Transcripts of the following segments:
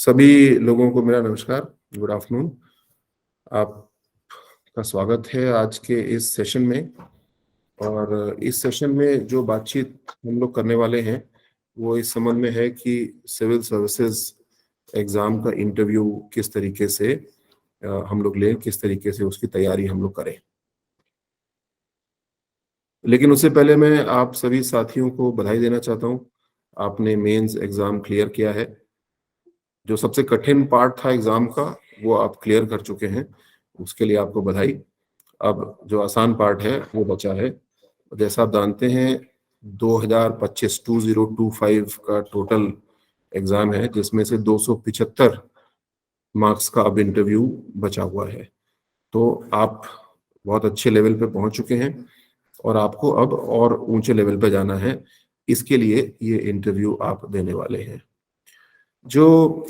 सभी लोगों को मेरा नमस्कार, गुड आफ्टरनून। आपका स्वागत है आज के इस सेशन में। और इस सेशन में जो बातचीत हम लोग करने वाले हैं वो इस संबंध में है कि सिविल सर्विसेज एग्ज़ाम का इंटरव्यू किस तरीके से हम लोग लें, किस तरीके से उसकी तैयारी हम लोग करें। लेकिन उससे पहले मैं आप सभी साथियों को बधाई देना चाहता हूँ। आपने मेंस एग्ज़ाम क्लियर किया है। जो सबसे कठिन पार्ट था एग्जाम का वो आप क्लियर कर चुके हैं, उसके लिए आपको बधाई। अब जो आसान पार्ट है वो बचा है। जैसा आप जानते हैं 2025 का टोटल एग्जाम है, जिसमें से 275 मार्क्स का अब इंटरव्यू बचा हुआ है। तो आप बहुत अच्छे लेवल पे पहुंच चुके हैं और आपको अब और ऊंचे लेवल पे जाना है। इसके लिए ये इंटरव्यू आप देने वाले हैं। जो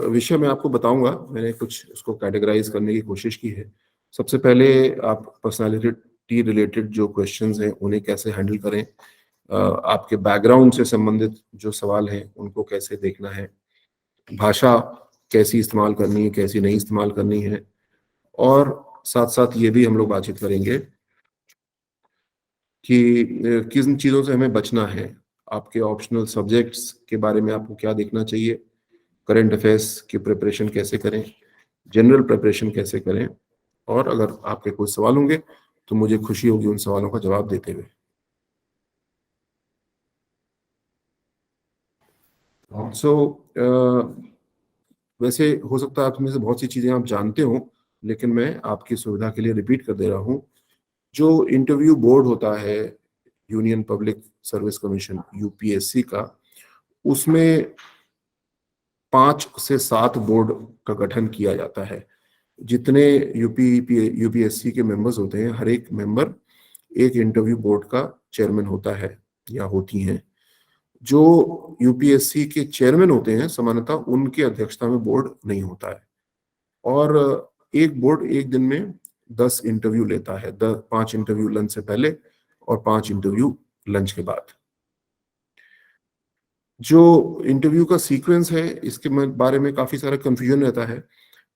विषय मैं आपको बताऊंगा, मैंने कुछ उसको कैटेगराइज करने की कोशिश की है। सबसे पहले आप पर्सनालिटी रिलेटेड जो क्वेश्चंस हैं उन्हें कैसे हैंडल करें, आपके बैकग्राउंड से संबंधित जो सवाल हैं उनको कैसे देखना है, भाषा कैसी इस्तेमाल करनी है, कैसी नहीं इस्तेमाल करनी है, और साथ साथ ये भी हम लोग बातचीत करेंगे कि किन चीज़ों से हमें बचना है। आपके ऑप्शनल सब्जेक्ट्स के बारे में आपको क्या देखना चाहिए, करंट अफेयर्स की प्रिपरेशन कैसे करें, जनरल प्रिपरेशन कैसे करें, और अगर आपके कोई सवाल होंगे तो मुझे खुशी होगी उन सवालों का जवाब देते हुए। सो वैसे हो सकता है आप में से बहुत सी चीज़ें आप जानते हो, लेकिन मैं आपकी सुविधा के लिए रिपीट कर दे रहा हूँ। जो इंटरव्यू बोर्ड होता है, union public service commission UPSC का, उसमें 5 से 7 बोर्ड का गठन किया जाता है। जितने यूपीएससी के मेंबर्स होते हैं, हर एक मेंबर एक इंटरव्यू बोर्ड का चेयरमैन होता है या होती हैं। जो यूपीएससी के चेयरमैन होते हैं सामान्यतः उनकी अध्यक्षता में बोर्ड नहीं होता है। और एक बोर्ड एक दिन में 10 इंटरव्यू लेता है, 5 इंटरव्यू लंच से पहले और 5 इंटरव्यू लंच के बाद। जो इंटरव्यू का सीक्वेंस है इसके बारे में काफी सारा कंफ्यूजन रहता है,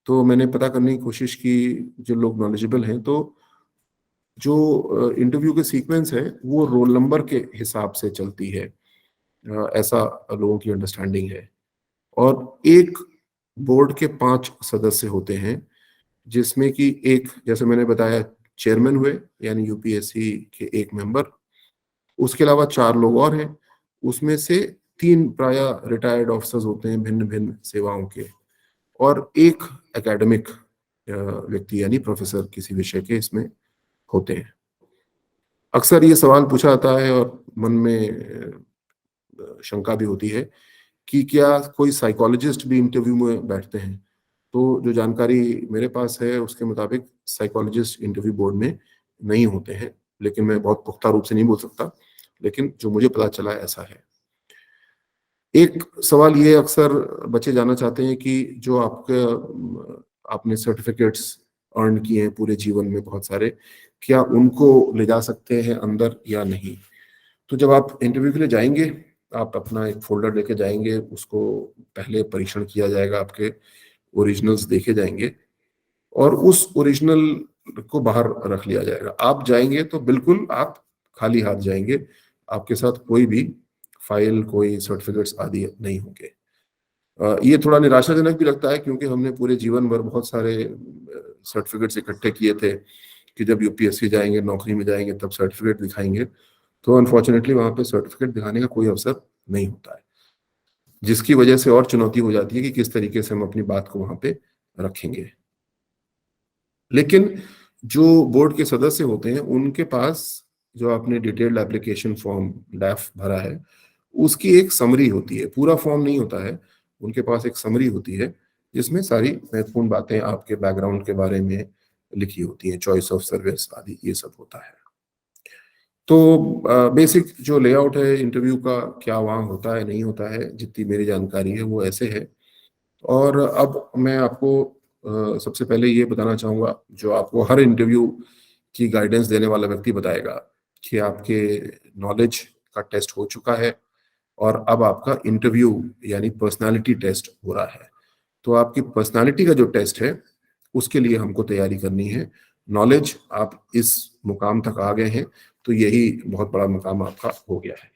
तो मैंने पता करने की कोशिश की जो लोग नॉलेजेबल हैं। तो जो इंटरव्यू के सीक्वेंस है वो रोल नंबर के हिसाब से चलती है, ऐसा लोगों की अंडरस्टैंडिंग है। और एक बोर्ड के 5 सदस्य होते हैं, जिसमें कि एक, जैसे मैंने बताया, चेयरमैन हुए यानी यूपीएससी के एक मेंबर, उसके अलावा 4 लोग और हैं। उसमें से 3 प्राय रिटायर्ड ऑफिसर्स होते हैं भिन्न भिन्न सेवाओं के, और एक एकेडमिक व्यक्ति यानी प्रोफेसर किसी विषय के इसमें होते हैं। अक्सर ये सवाल पूछा जाता है और मन में शंका भी होती है कि क्या कोई साइकोलॉजिस्ट भी इंटरव्यू में बैठते हैं। तो जो जानकारी मेरे पास है उसके मुताबिक साइकोलॉजिस्ट इंटरव्यू बोर्ड में नहीं होते हैं, लेकिन मैं बहुत पुख्ता रूप से नहीं बोल सकता, लेकिन जो मुझे पता चला ऐसा है। एक सवाल ये अक्सर बच्चे जानना चाहते हैं कि जो आपने सर्टिफिकेट्स अर्न किए हैं पूरे जीवन में बहुत सारे, क्या उनको ले जा सकते हैं अंदर या नहीं। तो जब आप इंटरव्यू के लिए जाएंगे, आप अपना एक फोल्डर लेके जाएंगे, उसको पहले परीक्षण किया जाएगा, आपके ओरिजिनल्स देखे जाएंगे और उस ओरिजिनल को बाहर रख लिया जाएगा। आप जाएंगे तो बिल्कुल आप खाली हाथ जाएंगे, आपके साथ कोई भी फाइल, कोई सर्टिफिकेट्स आदि नहीं होंगे। ये थोड़ा निराशाजनक भी लगता है क्योंकि हमने पूरे जीवन भर बहुत सारे सर्टिफिकेट्स इकट्ठे किए थे कि जब यूपीएससी जाएंगे, नौकरी में जाएंगे, तब सर्टिफिकेट दिखाएंगे। तो अनफॉर्चुनेटली वहां पे सर्टिफिकेट दिखाने का कोई अवसर नहीं होता है, जिसकी वजह से और चुनौती हो जाती है कि किस तरीके से हम अपनी बात को वहां पे रखेंगे। लेकिन जो बोर्ड के सदस्य होते हैं उनके पास जो आपने डिटेल्ड एप्लीकेशन फॉर्म डैफ भरा है उसकी एक समरी होती है, पूरा फॉर्म नहीं होता है। उनके पास एक समरी होती है जिसमें सारी महत्वपूर्ण बातें आपके बैकग्राउंड के बारे में लिखी होती हैं, चॉइस ऑफ सर्विस आदि ये सब होता है। तो बेसिक जो लेआउट है इंटरव्यू का, क्या वहाँ होता है नहीं होता है, जितनी मेरी जानकारी है वो ऐसे है। और अब मैं आपको सबसे पहले ये बताना चाहूँगा, जो आपको हर इंटरव्यू की गाइडेंस देने वाला व्यक्ति बताएगा कि आपके नॉलेज का टेस्ट हो चुका है और अब आपका इंटरव्यू यानी पर्सनालिटी टेस्ट हो रहा है। तो आपकी पर्सनालिटी का जो टेस्ट है उसके लिए हमको तैयारी करनी है। नॉलेज, आप इस मुकाम तक आ गए हैं तो यही बहुत बड़ा मुकाम आपका हो गया है।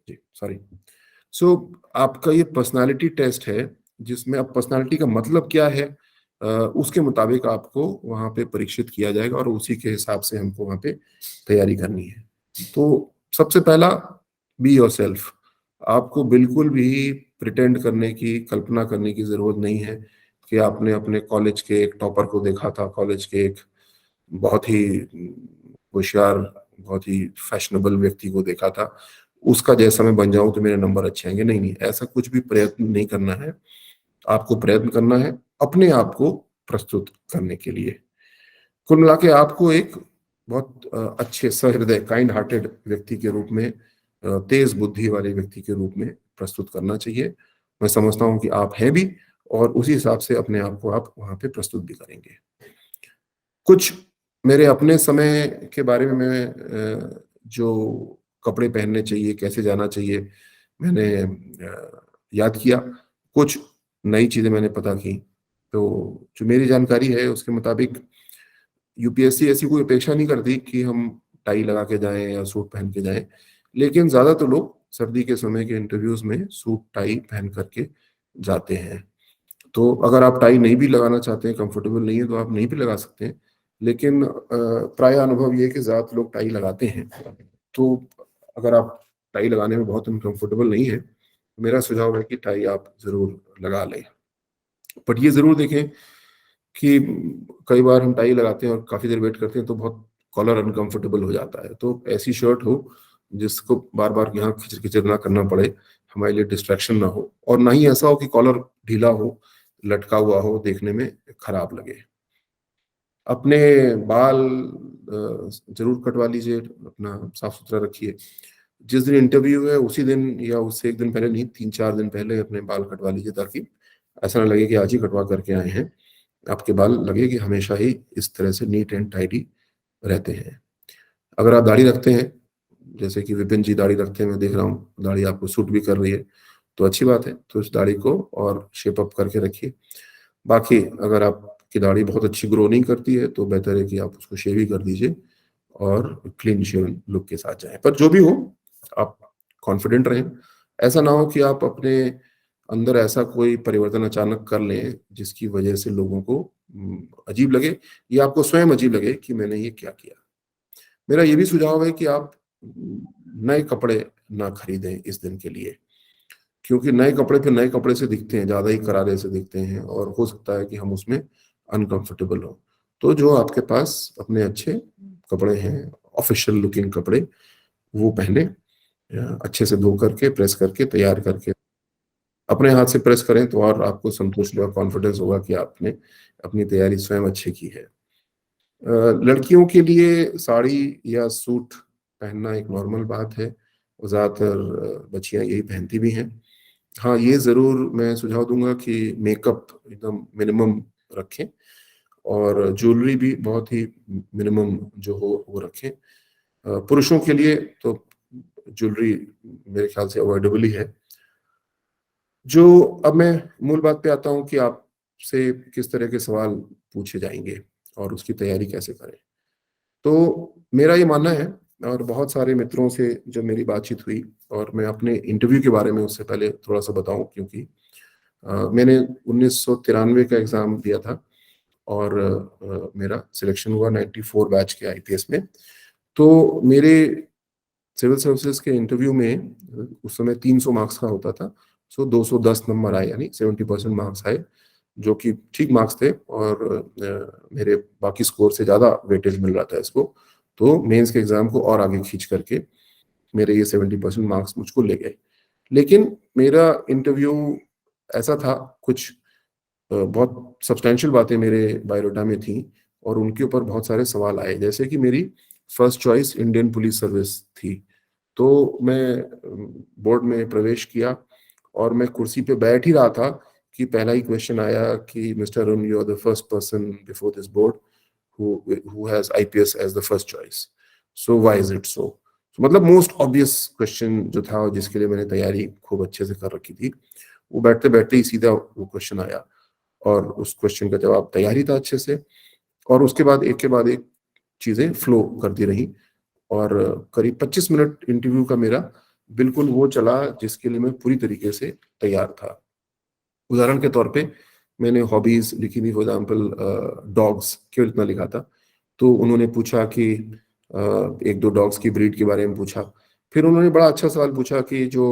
जी सॉरी। सो आपका ये पर्सनालिटी टेस्ट है, जिसमें अब पर्सनालिटी का मतलब क्या है उसके मुताबिक आपको वहाँ पे परीक्षित किया जाएगा और उसी के हिसाब से हमको वहाँ पे तैयारी करनी है। तो सबसे पहला, बी योरसेल्फ। आपको बिल्कुल भी प्रिटेंड करने की, कल्पना करने की जरूरत नहीं है कि आपने अपने कॉलेज के एक टॉपर को देखा था, कॉलेज के एक बहुत ही होशियार, बहुत ही फैशनेबल व्यक्ति को देखा था, उसका जैसा मैं बन जाऊं तो मेरे नंबर अच्छे आएंगे। नहीं नहीं, ऐसा कुछ भी प्रयत्न नहीं करना है। आपको प्रयत्न करना है अपने आप को प्रस्तुत करने के लिए। कुल मिला के आपको एक बहुत अच्छे सहृदय, काइंड हार्टेड व्यक्ति के रूप में, तेज बुद्धि वाले व्यक्ति के रूप में प्रस्तुत करना चाहिए। मैं समझता हूं कि आप हैं भी, और उसी हिसाब से अपने आप को आप वहां पे प्रस्तुत भी करेंगे। कुछ मेरे अपने समय के बारे में मैं जो कपड़े पहनने चाहिए, कैसे जाना चाहिए, मैंने याद किया। कुछ नई चीजें मैंने पता की। तो जो मेरी जानकारी है उसके मुताबिक यूपीएससी ऐसी कोई अपेक्षा नहीं करती कि हम टाई लगा के जाएं या सूट पहन के जाएं, लेकिन ज्यादातर लोग सर्दी के समय के इंटरव्यूज में सूट टाई पहन करके जाते हैं। तो अगर आप टाई नहीं भी लगाना चाहते हैं, कंफर्टेबल नहीं है, तो आप नहीं भी लगा सकते हैं। लेकिन प्राय अनुभव ये है कि ज्यादातर लोग टाई लगाते हैं। तो अगर आप टाई लगाने में बहुत अनकंफर्टेबल नहीं है, तो मेरा सुझाव है कि टाई आप जरूर लगा लें। बट ये जरूर देखें कि कई बार हम टाई लगाते हैं और काफी देर वेट करते हैं तो बहुत कॉलर अनकंफर्टेबल हो जाता है। तो ऐसी शर्ट हो जिसको बार बार यहाँ खिचर खिचर ना करना पड़े, हमारे लिए डिस्ट्रैक्शन ना हो, और ना ही ऐसा हो कि कॉलर ढीला हो, लटका हुआ हो, देखने में खराब लगे। अपने बाल जरूर कटवा लीजिए, अपना साफ सुथरा रखिए। जिस दिन इंटरव्यू है उसी दिन या उससे एक दिन पहले नहीं, 3-4 दिन पहले अपने बाल कटवा लीजिए, ताकि ऐसा ना लगे कि आज ही कटवा करके आए हैं। आपके बाल लगे कि हमेशा ही इस तरह से नीट एंड टाइडी रहते हैं। अगर आप दाढ़ी रखते हैं, जैसे कि विपिन जी दाढ़ी रखते हैं, मैं देख रहा हूँ दाढ़ी आपको सूट भी कर रही है, तो अच्छी बात है। तो इस दाढ़ी को और शेप अप करके रखिए। बाकी अगर आपकी दाढ़ी बहुत अच्छी ग्रो नहीं करती है तो बेहतर है कि आप उसको शेव ही कर दीजिए और क्लीन शेवन लुक के साथ जाएं। पर जो भी हो, आप कॉन्फिडेंट रहें। ऐसा ना हो कि आप अपने अंदर ऐसा कोई परिवर्तन अचानक कर लें जिसकी वजह से लोगों को अजीब लगे, या आपको स्वयं अजीब लगे कि मैंने ये क्या किया। मेरा ये भी सुझाव है कि आप नए कपड़े ना खरीदें इस दिन के लिए, क्योंकि नए कपड़े फिर नए कपड़े से दिखते हैं, ज्यादा ही करारे से दिखते हैं, और हो सकता है कि हम उसमें अनकंफर्टेबल हो। तो जो आपके पास अपने अच्छे कपड़े हैं, ऑफिशियल लुकिंग कपड़े, वो पहने, अच्छे से धो करके, प्रेस करके, तैयार करके। अपने हाथ से प्रेस करें तो और आपको संतोष होगा, कॉन्फिडेंस होगा कि आपने अपनी तैयारी स्वयं अच्छी की है। लड़कियों के लिए साड़ी या सूट पहनना एक नॉर्मल बात है, और ज़्यादातर बच्चियां यही पहनती भी हैं। हाँ, ये ज़रूर मैं सुझाव दूंगा कि मेकअप एकदम मिनिमम रखें, और ज्वेलरी भी बहुत ही मिनिमम जो हो वो रखें। पुरुषों के लिए तो ज्वेलरी मेरे ख्याल से अवॉइडेबल ही है। जो अब मैं मूल बात पे आता हूँ कि आपसे किस तरह के सवाल पूछे जाएंगे और उसकी तैयारी कैसे करें। तो मेरा ये मानना है, और बहुत सारे मित्रों से जब मेरी बातचीत हुई, और मैं अपने इंटरव्यू के बारे में उससे पहले थोड़ा सा बताऊं, क्योंकि मैंने 1993 का एग्जाम दिया था, और मेरा सिलेक्शन हुआ 94 बैच के आईपीएस में। तो मेरे सिविल सर्विसेज के इंटरव्यू में उस समय 300 मार्क्स का होता था। सो 210 नंबर आए, यानी 70% मार्क्स आए, जो कि ठीक मार्क्स थे, और मेरे बाकी स्कोर से ज़्यादा वेटेज मिल रहा था इसको। तो मेंस के एग्जाम को और आगे खींच करके मेरे ये 70% मार्क्स मुझको ले गए। लेकिन मेरा इंटरव्यू ऐसा था, कुछ बहुत सब्सटेंशियल बातें मेरे बायोडाटा में थी, और उनके ऊपर बहुत सारे सवाल आए। जैसे कि मेरी first choice Indian police service थी। तो मैं बोर्ड में प्रवेश किया, और मैं कुर्सी पे बैठ ही रहा था कि पहला ही क्वेश्चन आया कि mister Arun, you are the first person before this board who has IPS as the first choice. So why is it so? So मतलब मोस्ट ऑब्वियस क्वेश्चन जो था, जिसके लिए मैंने तैयारी खूब अच्छे से कर रखी थी, वो बैठते बैठते ही सीधा वो क्वेश्चन आया। और उस क्वेश्चन का जवाब तैयार ही था अच्छे से, और उसके बाद एक चीजें फ्लो करती रही, और करीब 25 मिनट इंटरव्यू का मेरा बिल्कुल वो चला जिसके लिए मैं पूरी तरीके से तैयार था। उदाहरण के तौर पे मैंने हॉबीज लिखी थी, फॉर एग्जाम्पल डॉग्स क्यों इतना लिखा था, तो उन्होंने पूछा कि एक दो डॉग्स की ब्रीड के बारे में पूछा। फिर उन्होंने बड़ा अच्छा सवाल पूछा कि जो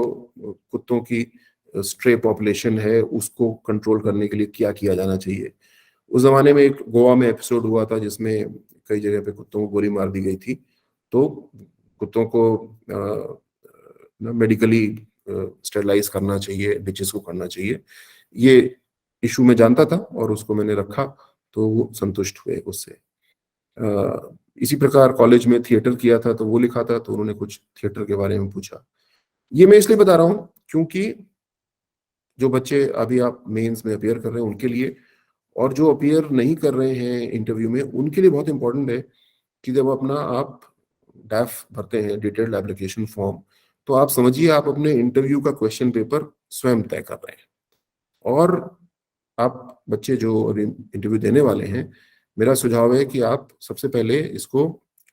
कुत्तों की स्ट्रे पॉपुलेशन है उसको कंट्रोल करने के लिए क्या किया जाना चाहिए। उस जमाने में एक गोवा में एपिसोड हुआ था जिसमें कई जगह पे कुत्तों को गोली मार दी गई थी, तो कुत्तों को मेडिकली स्टेरलाइज करना चाहिए, डिचेस को करना चाहिए, ये इशू मैं जानता था और उसको मैंने रखा, तो वो संतुष्ट हुए उससे। इसी प्रकार कॉलेज में थिएटर किया था तो वो लिखा था, तो उन्होंने कुछ थिएटर के बारे में पूछा। ये मैं इसलिए बता रहा हूँ क्योंकि जो बच्चे अभी आप मेंस में अपियर कर रहे हैं उनके लिए, और जो अपियर नहीं कर रहे हैं इंटरव्यू में उनके लिए बहुत इंपॉर्टेंट है कि जब अपना आप डैफ भरते हैं, डिटेल्ड एप्लीकेशन फॉर्म, तो आप समझिए आप अपने इंटरव्यू का क्वेश्चन पेपर स्वयं तय कर रहे हैं। और आप बच्चे जो इंटरव्यू देने वाले हैं, मेरा सुझाव है कि आप सबसे पहले इसको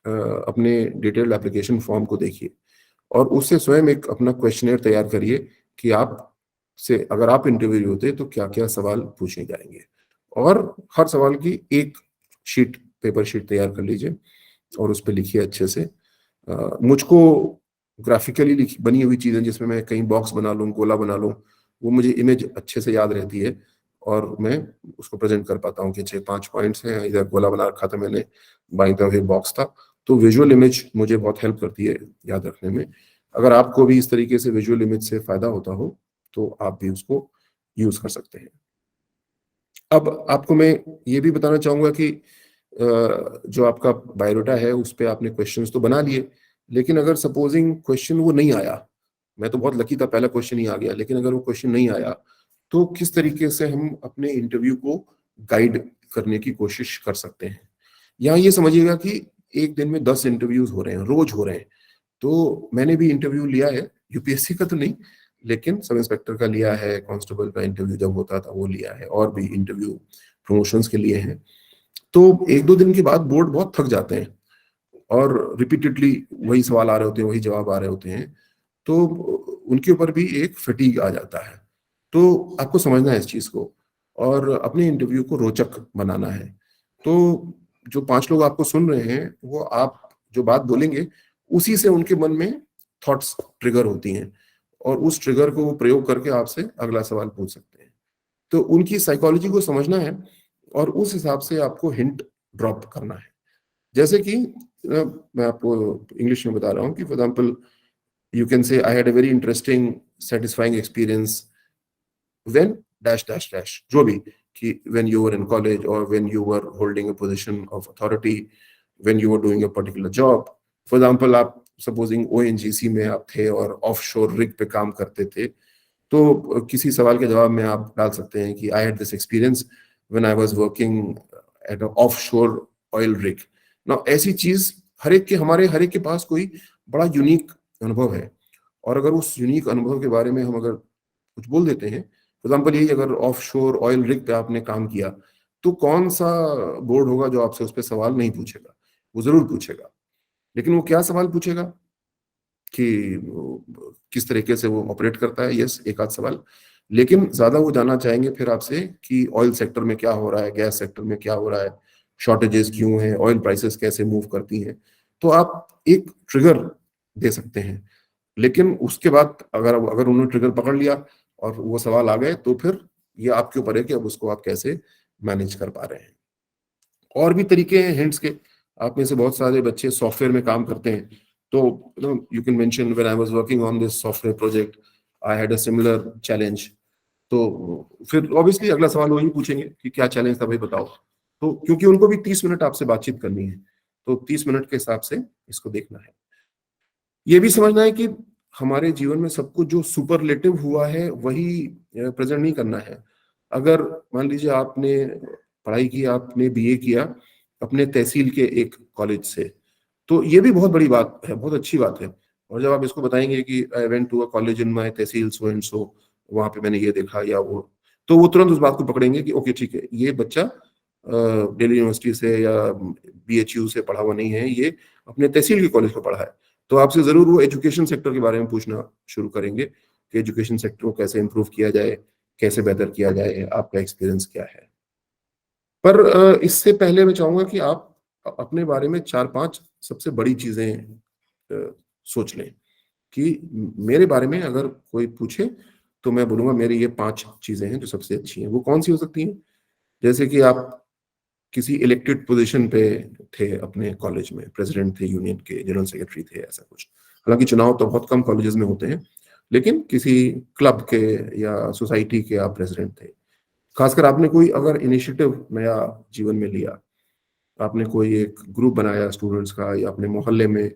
अपने डिटेल्ड एप्लीकेशन फॉर्म को देखिए और उससे स्वयं एक अपना क्वेश्चनर तैयार करिए कि आप से अगर आप इंटरव्यू होते तो क्या क्या सवाल पूछे जाएंगे, और हर सवाल की एक शीट, पेपर शीट तैयार कर लीजिए और उस पर लिखिए अच्छे से। मुझको ग्राफिकली बनी हुई चीजें जिसमें मैं कहीं बॉक्स बना लूँ, गोला बना लूँ, वो मुझे इमेज अच्छे से याद रहती है और मैं उसको प्रेजेंट कर पाता हूँ कि 6-5 पॉइंट्स हैं, इधर गोला बना रखा था मैंने, बाईं तरफ एक बॉक्स था। तो विजुअल इमेज मुझे बहुत हेल्प करती है याद रखने में। अगर आपको भी इस तरीके से विजुअल इमेज से फायदा होता हो तो आप भी उसको यूज कर सकते हैं। अब आपको मैं ये भी बताना चाहूंगा कि जो आपका बायोडाटा है उस पर आपने क्वेश्चंस तो बना लिए, लेकिन अगर सपोजिंग क्वेश्चन वो नहीं आया, मैं तो बहुत लकी था पहला क्वेश्चन ही आ गया, लेकिन अगर वो क्वेश्चन नहीं आया तो किस तरीके से हम अपने इंटरव्यू को गाइड करने की कोशिश कर सकते हैं। यहाँ ये समझिएगा कि एक दिन में 10 इंटरव्यूज हो रहे हैं, रोज हो रहे हैं। तो मैंने भी इंटरव्यू लिया है, यूपीएससी का तो नहीं, लेकिन सब इंस्पेक्टर का लिया है, कांस्टेबल का इंटरव्यू जब होता था वो लिया है, और भी इंटरव्यू प्रमोशंस के लिए हैं। तो एक दो दिन के बाद बोर्ड बहुत थक जाते हैं और रिपीटेडली वही सवाल आ रहे होते हैं, वही जवाब आ रहे होते हैं, तो उनके ऊपर भी एक फटीग आ जाता है। तो आपको समझना है इस चीज को और अपने इंटरव्यू को रोचक बनाना है। तो जो 5 लोग आपको सुन रहे हैं वो आप जो बात बोलेंगे उसी से उनके मन में थॉट्स ट्रिगर होती हैं, और उस ट्रिगर को वो प्रयोग करके आपसे अगला सवाल पूछ सकते हैं। तो उनकी साइकोलॉजी को समझना है और उस हिसाब से आपको हिंट ड्रॉप करना है। जैसे कि मैं आपको इंग्लिश में बता रहा हूँ कि for example you can say I had a very interesting satisfying experience when dash dash dash, जो भी, कि when you were in college और when you were holding a position of authority, when you were doing a particular job. For example आप supposing ONGC में आप थे और offshore rig पे काम करते थे, तो किसी सवाल के जवाब में आप डाल सकते हैं कि I had this experience when I was working at a offshore oil rig. ना ऐसी चीज हर एक के, हमारे हर एक के पास कोई बड़ा यूनिक अनुभव है, और अगर उस यूनिक अनुभव के बारे में हम अगर कुछ बोल देते हैं, फॉर एग्जाम्पल यही अगर ऑफशोर ऑयल रिग पे आपने काम किया, तो कौन सा बोर्ड होगा जो आपसे उस पर सवाल नहीं पूछेगा? वो जरूर पूछेगा, लेकिन वो क्या सवाल पूछेगा कि किस तरीके से वो ऑपरेट करता है, यस एक आध सवाल, लेकिन ज्यादा वो जानना चाहेंगे फिर आपसे कि ऑयल सेक्टर में क्या हो रहा है, गैस सेक्टर में क्या हो रहा है, शॉर्टेजेस क्यों है, ऑयल प्राइसेस कैसे मूव करती हैं। तो आप एक ट्रिगर दे सकते हैं, लेकिन उसके बाद अगर अगर उन्होंने ट्रिगर पकड़ लिया और वो सवाल आ गए तो फिर ये आपके ऊपर है कि अब उसको आप कैसे मैनेज कर पा रहे हैं। और भी तरीके हैं हिंट्स के। आप में से बहुत सारे बच्चे सॉफ्टवेयर में काम करते हैं, तो you can mention when I was working on this software project I had a similar challenge. तो फिर ऑब्वियसली अगला सवाल वही पूछेंगे कि क्या चैलेंज था भाई बताओ। तो क्योंकि उनको भी 30 मिनट आपसे बातचीत करनी है, तो 30 मिनट के हिसाब से इसको देखना है। ये भी समझना है कि हमारे जीवन में सब कुछ जो सुपरलेटिव हुआ है वही प्रेजेंट नहीं करना है। अगर मान लीजिए आपने पढ़ाई की, आपने बीए किया अपने तहसील के एक कॉलेज से, तो ये भी बहुत बड़ी बात है, बहुत अच्छी बात है। और जब आप इसको बताएंगे कि I went to a college in my तहसील सो एंड सो, वहां पे मैंने ये देखा या वो, तो वो तुरंत उस बात को पकड़ेंगे कि ओके ठीक है, ये बच्चा दिल्ली यूनिवर्सिटी से या BHU से पढ़ा हुआ नहीं है, ये अपने तहसील के कॉलेज को पढ़ा है। तो आपसे जरूर वो एजुकेशन सेक्टर के बारे में पूछना शुरू करेंगे कि एजुकेशन सेक्टर को कैसे इंप्रूव किया जाए, कैसे बेहतर किया जाए, आपका एक्सपीरियंस क्या है। पर इससे पहले मैं चाहूंगा कि आप अपने बारे में 4-5 सबसे बड़ी चीजें सोच लें कि मेरे बारे में अगर कोई पूछे तो मैं बोलूंगा मेरी ये 5 चीजें हैं जो सबसे अच्छी हैं। वो कौन सी हो सकती हैं? जैसे कि आप किसी इलेक्टेड पोजीशन पे थे अपने कॉलेज में, प्रेसिडेंट थे यूनियन के, जनरल सेक्रेटरी थे, ऐसा कुछ। हालांकि चुनाव तो बहुत कम कॉलेजेस में होते हैं, लेकिन किसी क्लब के या सोसाइटी के आप प्रेसिडेंट थे। खासकर आपने कोई अगर इनिशिएटिव नया जीवन में लिया, आपने कोई एक ग्रुप बनाया स्टूडेंट्स का या अपने मोहल्ले में,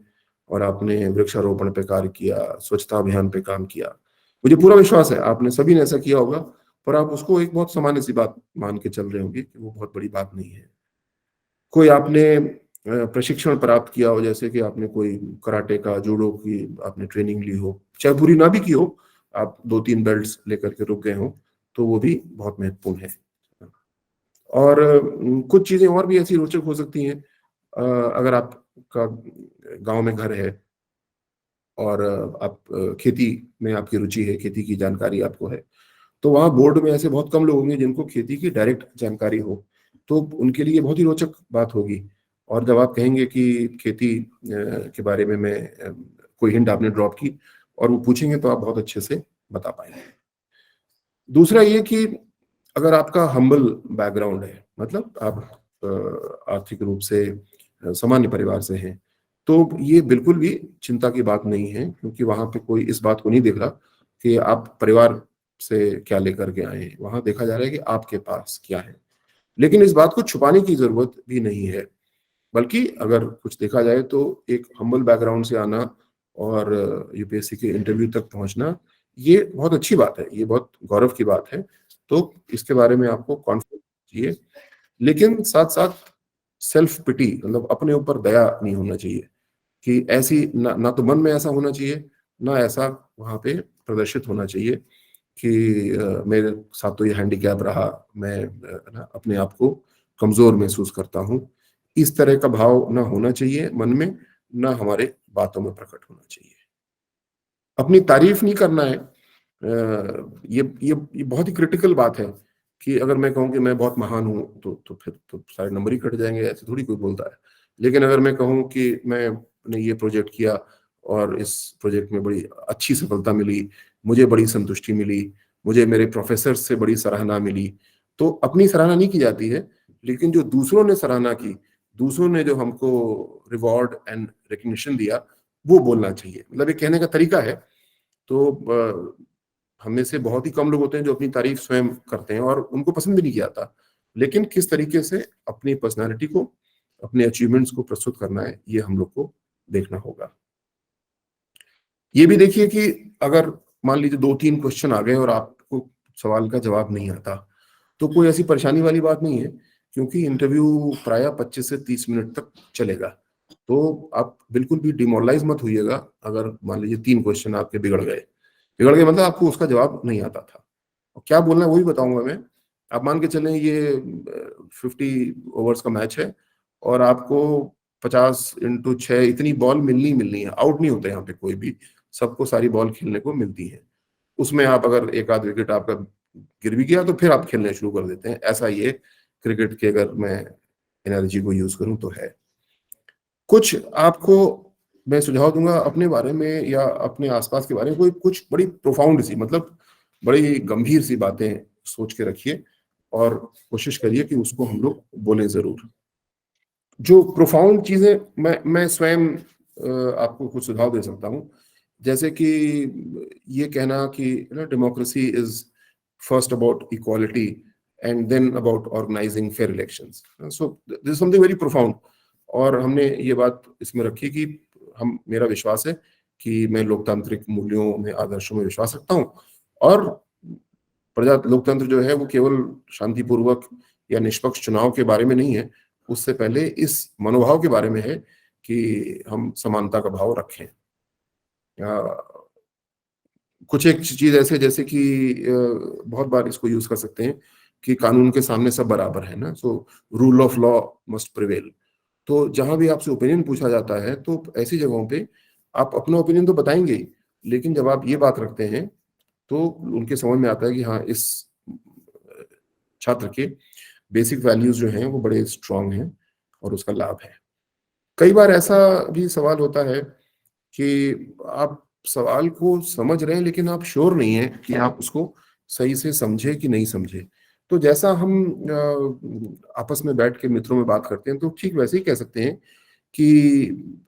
और आपने वृक्षारोपण पे कार्य किया, स्वच्छता अभियान पे काम किया। मुझे पूरा विश्वास है आपने सभी ने ऐसा किया होगा, पर आप उसको एक बहुत सामान्य सी बात मान के चल रहे होंगे कि वो बहुत बड़ी बात नहीं है। कोई आपने प्रशिक्षण प्राप्त किया हो, जैसे कि आपने कोई कराटे का, जूडो की आपने ट्रेनिंग ली हो, चाहे पूरी ना भी की हो, आप 2-3 बेल्ट्स लेकर के रुक गए हो, तो वो भी बहुत महत्वपूर्ण है। और कुछ चीजें और भी ऐसी रोचक हो सकती हैं। अगर आपका गांव में घर है और आप खेती में आपकी रुचि है, खेती की जानकारी आपको है, तो वहाँ बोर्ड में ऐसे बहुत कम लोग होंगे जिनको खेती की डायरेक्ट जानकारी हो, तो उनके लिए बहुत ही रोचक बात होगी। और जब आप कहेंगे कि खेती के बारे में मैं कोई हिंट आपने ड्रॉप की और वो पूछेंगे, तो आप बहुत अच्छे से बता पाएंगे। दूसरा ये कि अगर आपका हम्बल बैकग्राउंड है, मतलब आप आर्थिक रूप से सामान्य परिवार से हैं, तो ये बिल्कुल भी चिंता की बात नहीं है, क्योंकि वहां पे कोई इस बात को नहीं देख रहा कि आप परिवार से क्या लेकर के आए हैं। वहां देखा जा रहा है कि आपके पास क्या है। लेकिन इस बात को छुपाने की जरूरत भी नहीं है, बल्कि अगर कुछ देखा जाए तो एक हम्बल बैकग्राउंड से आना और UPSC के इंटरव्यू तक पहुंचना, ये बहुत अच्छी बात है, ये बहुत गौरव की बात है। तो इसके बारे में आपको कॉन्फिडेंस चाहिए, लेकिन साथ साथ सेल्फ पिटी, मतलब अपने ऊपर दया नहीं होना चाहिए कि ऐसी ना तो मन में ऐसा होना चाहिए, ना ऐसा वहां पे प्रदर्शित होना चाहिए कि मेरे साथ तो ये हैंडीकैप रहा, मैं ना अपने आप को कमजोर महसूस करता हूँ। इस तरह का भाव ना होना चाहिए मन में, ना हमारे बातों में प्रकट होना चाहिए। अपनी तारीफ नहीं करना है। ये बहुत ही क्रिटिकल बात है कि अगर मैं कहूँ कि मैं बहुत महान हूँ, तो फिर तो सारे नंबर ही कट जाएंगे, ऐसे थोड़ी कोई बोलता है। लेकिन अगर मैं कहूँ कि मैंने ये प्रोजेक्ट किया और इस प्रोजेक्ट में बड़ी अच्छी सफलता मिली, मुझे बड़ी संतुष्टि मिली, मुझे मेरे प्रोफेसर से बड़ी सराहना मिली, तो अपनी सराहना नहीं की जाती है, लेकिन जो दूसरों ने सराहना की, दूसरों ने जो हमको रिवॉर्ड एंड रिकग्निशन दिया, वो बोलना चाहिए। मतलब ये कहने का तरीका है। तो हम में से बहुत ही कम लोग होते हैं जो अपनी तारीफ स्वयं करते हैं और उनको पसंद भी नहीं किया जाता। लेकिन किस तरीके से अपनी पर्सनालिटी को, अपने अचीवमेंट्स को प्रस्तुत करना है, ये हम लोग को देखना होगा। ये भी देखिए कि अगर मान लीजिए 2-3 क्वेश्चन आ गए और आपको सवाल का जवाब नहीं आता, तो कोई ऐसी परेशानी वाली बात नहीं है, क्योंकि इंटरव्यू प्राय 25 से 30 मिनट तक चलेगा। तो आप बिल्कुल भी डिमोरलाइज मत होइएगा अगर मान लीजिए 3 क्वेश्चन आपके बिगड़ गए मतलब आपको उसका जवाब नहीं आता था। और क्या बोलना है वो भी बताऊंगा मैं। आप मान के चलें ये 50 ओवर्स का मैच है और आपको 50x6 इतनी बॉल मिलनी ही मिलनी है, आउट नहीं होता यहाँ पे कोई भी, सबको सारी बॉल खेलने को मिलती है। उसमें आप अगर एक आध विकेट आपका गिर भी गया तो फिर आप खेलने शुरू कर देते हैं। ऐसा ये क्रिकेट के, अगर मैं एनालॉजी को यूज करूं तो है। कुछ आपको मैं सुझाव दूंगा अपने बारे में या अपने आसपास के बारे में, कोई कुछ बड़ी प्रोफाउंड सी, मतलब बड़ी गंभीर सी बातें सोच के रखिए और कोशिश करिए कि उसको हम लोग बोलें जरूर। जो प्रोफाउंड चीजें मैं स्वयं आपको कुछ सुझाव दे सकता हूँ। जैसे कि ये कहना कि ना, democracy is first about equality and then about organising fair elections. So this is something very profound. और हमने ये बात इसमें रखी कि हम, मेरा विश्वास है कि मैं लोकतांत्रिक मूल्यों में, आदर्शों में विश्वास रखता हूँ, और प्रजा लोकतंत्र जो है वो केवल शांतिपूर्वक या निष्पक्ष चुनाव के बारे में नहीं है, उससे पहले इस मनोभाव के बारे में है कि हम समानता का भाव रखें। कुछ एक चीज ऐसे जैसे कि बहुत बार इसको यूज कर सकते हैं कि कानून के सामने सब बराबर है ना, so rule of law must prevail. तो जहां भी आपसे ओपिनियन पूछा जाता है तो ऐसी जगहों पे आप अपना ओपिनियन तो बताएंगे ही, लेकिन जब आप ये बात रखते हैं तो उनके समझ में आता है कि हाँ, इस छात्र के बेसिक वैल्यूज जो हैं वो बड़े स्ट्रांग हैं और उसका लाभ है। कई बार ऐसा भी सवाल होता है कि आप सवाल को समझ रहे हैं लेकिन आप श्योर नहीं है कि आप उसको सही से समझे कि नहीं समझे। तो जैसा हम आपस में बैठ के मित्रों में बात करते हैं तो ठीक वैसे ही कह सकते हैं कि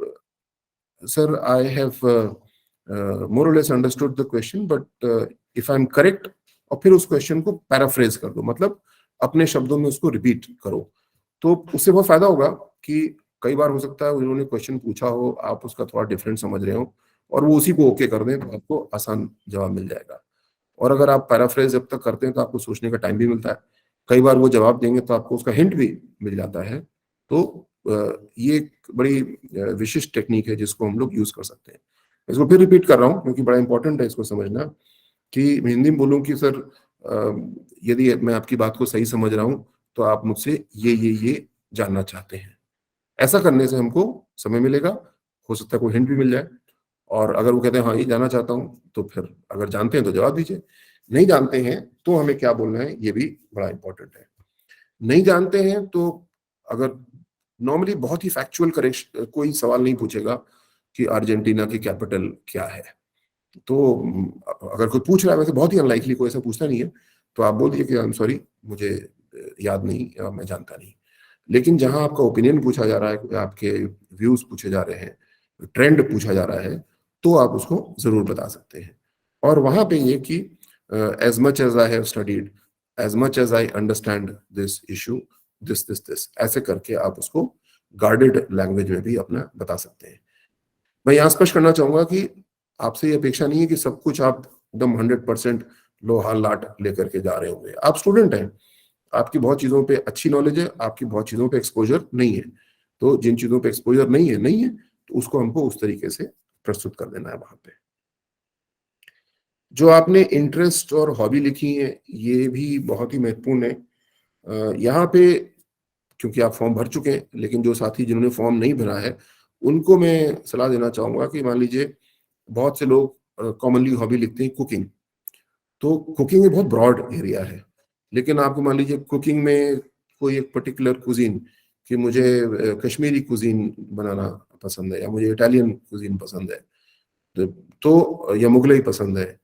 सर, आई हैव मोर और less understood the question, but if I am correct, और फिर उस क्वेश्चन को पैराफ्रेज कर दो, मतलब अपने शब्दों में उसको रिपीट करो। तो उससे बहुत फायदा होगा कि कई बार हो सकता है उन्होंने क्वेश्चन पूछा हो, आप उसका थोड़ा डिफरेंट समझ रहे हो और वो उसी को ओके कर दें तो आपको आसान जवाब मिल जाएगा। और अगर आप पैराफ्रेज जब तक करते हैं तो आपको सोचने का टाइम भी मिलता है। कई बार वो जवाब देंगे तो आपको उसका हिंट भी मिल जाता है। तो ये एक बड़ी विशिष्ट टेक्निक है जिसको हम लोग यूज कर सकते हैं। इसको फिर रिपीट कर रहा हूँ क्योंकि बड़ा इंपॉर्टेंट है इसको समझना, कि मैं हिंदी में बोलूँ कि सर, यदि मैं आपकी बात को सही समझ रहा हूँ तो आप मुझसे ये जानना चाहते हैं। ऐसा करने से हमको समय मिलेगा, हो सकता है कोई हिंट भी मिल जाए। और अगर वो कहते हैं हाँ ये जानना चाहता हूँ, तो फिर अगर जानते हैं तो जवाब दीजिए, नहीं जानते हैं तो हमें क्या बोलना है ये भी बड़ा इंपॉर्टेंट है। नहीं जानते हैं तो अगर नॉर्मली बहुत ही फैक्चुअल करेक्शन, कोई सवाल नहीं पूछेगा कि अर्जेंटीना की कैपिटल क्या है। तो अगर कोई पूछ रहा है, वैसे बहुत ही अनलाइकली कोई ऐसा पूछता नहीं है, तो आप बोल दीजिए कि आई एम सॉरी, मुझे याद नहीं या मैं जानता नहीं। लेकिन जहां आपका ओपिनियन पूछा जा रहा है, आपके व्यूज पूछे जा रहे हैं, ट्रेंड पूछा जा रहा है, तो आप उसको जरूर बता सकते हैं। और वहां पे ये कि as much as I have studied, as much as I understand this issue, this ऐसे करके आप उसको गार्डेड लैंग्वेज में भी अपना बता सकते हैं। मैं यहाँ स्पष्ट करना चाहूंगा कि आपसे ये अपेक्षा नहीं है कि सब कुछ आप एकदम 100% लोहा लाट लेकर के जा रहे होंगे। आप स्टूडेंट हैं, आपकी बहुत चीजों पे अच्छी नॉलेज है, आपकी बहुत चीजों पे एक्सपोजर नहीं है। तो जिन चीजों पे एक्सपोजर नहीं है तो उसको हमको उस तरीके से प्रस्तुत कर देना है वहां पे। जो आपने इंटरेस्ट और हॉबी लिखी है ये भी बहुत ही महत्वपूर्ण है। यहाँ पे क्योंकि आप फॉर्म भर चुके हैं, लेकिन जो साथी जिन्होंने फॉर्म नहीं भरा है उनको मैं सलाह देना चाहूंगा कि मान लीजिए बहुत से लोग कॉमनली हॉबी लिखते हैं कुकिंग। तो कुकिंग एक बहुत ब्रॉड एरिया है, लेकिन आपको मान लीजिए कुकिंग में कोई एक पर्टिकुलर कुजीन, कि मुझे कश्मीरी कुजीन बनाना पसंद है, या मुझे इटालियन कुजीन पसंद है, या मुगलई पसंद है,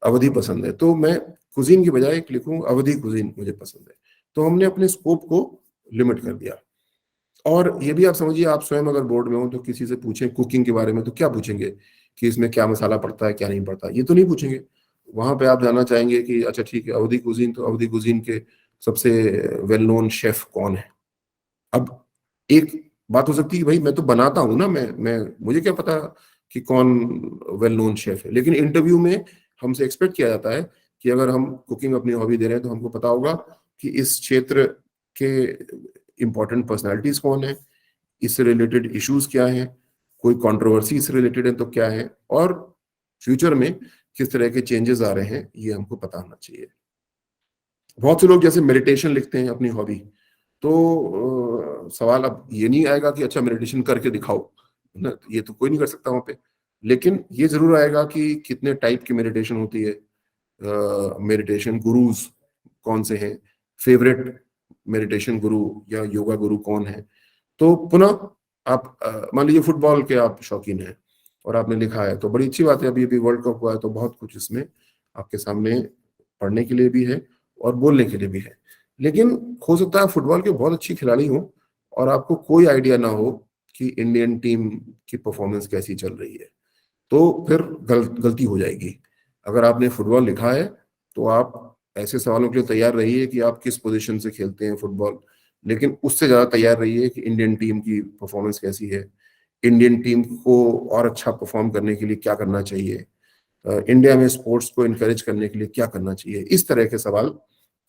अवधि पसंद है, तो मैं कुजीन की बजाय एक लिखूं अवधि कुजीन मुझे पसंद है। तो हमने अपने स्कोप को लिमिट कर दिया। और ये भी आप समझिए, आप स्वयं अगर बोर्ड में हो तो किसी से पूछें कुकिंग के बारे में तो क्या पूछेंगे कि इसमें क्या मसाला पड़ता है क्या नहीं पड़ता, ये तो नहीं पूछेंगे। वहां पे आप जानना चाहेंगे कि अच्छा ठीक है, अवधि कुजीन, तो अवधि कुजीन के सबसे वेल नोन शेफ कौन है। अब एक बात हो सकती है, भाई मैं तो बनाता हूं ना, मैं मुझे क्या पता कि कौन वेल नोन शेफ है। लेकिन इंटरव्यू में हमसे एक्सपेक्ट किया जाता है कि अगर हम कुकिंग अपनी हॉबी दे रहे हैं तो हमको पता होगा कि इस क्षेत्र के इंपॉर्टेंट पर्सनालिटीज कौन है, इससे रिलेटेड इश्यूज क्या हैं, कोई कंट्रोवर्सी से रिलेटेड है तो क्या है, और फ्यूचर में किस तरह के चेंजेस आ रहे हैं ये हमको पता होना चाहिए। बहुत से लोग जैसे मेडिटेशन लिखते हैं अपनी हॉबी, तो सवाल अब ये नहीं आएगा कि अच्छा मेडिटेशन करके दिखाओ ना, ये तो कोई नहीं कर सकता वहां पे। लेकिन ये जरूर आएगा कि कितने टाइप की मेडिटेशन होती है, मेडिटेशन गुरुज कौन से हैं, फेवरेट मेडिटेशन गुरु या योगा गुरु कौन है। तो पुनः आप मान लीजिए फुटबॉल के आप शौकीन हैं और आपने लिखा है, तो बड़ी अच्छी बात है, अभी अभी वर्ल्ड कप हुआ है तो बहुत कुछ इसमें आपके सामने पढ़ने के लिए भी है और बोलने के लिए भी है। लेकिन हो सकता है फुटबॉल के बहुत अच्छी खिलाड़ी हो और आपको कोई आइडिया ना हो कि इंडियन टीम की परफॉर्मेंस कैसी चल रही है, तो फिर गलती हो जाएगी। अगर आपने फुटबॉल लिखा है तो आप ऐसे सवालों के लिए तैयार रहिए कि आप किस पोजीशन से खेलते हैं फुटबॉल, लेकिन उससे ज्यादा तैयार रहिए कि इंडियन टीम की परफॉर्मेंस कैसी है, इंडियन टीम को और अच्छा परफॉर्म करने के लिए क्या करना चाहिए, इंडिया में स्पोर्ट्स को इनकरेज करने के लिए क्या करना चाहिए। इस तरह के सवाल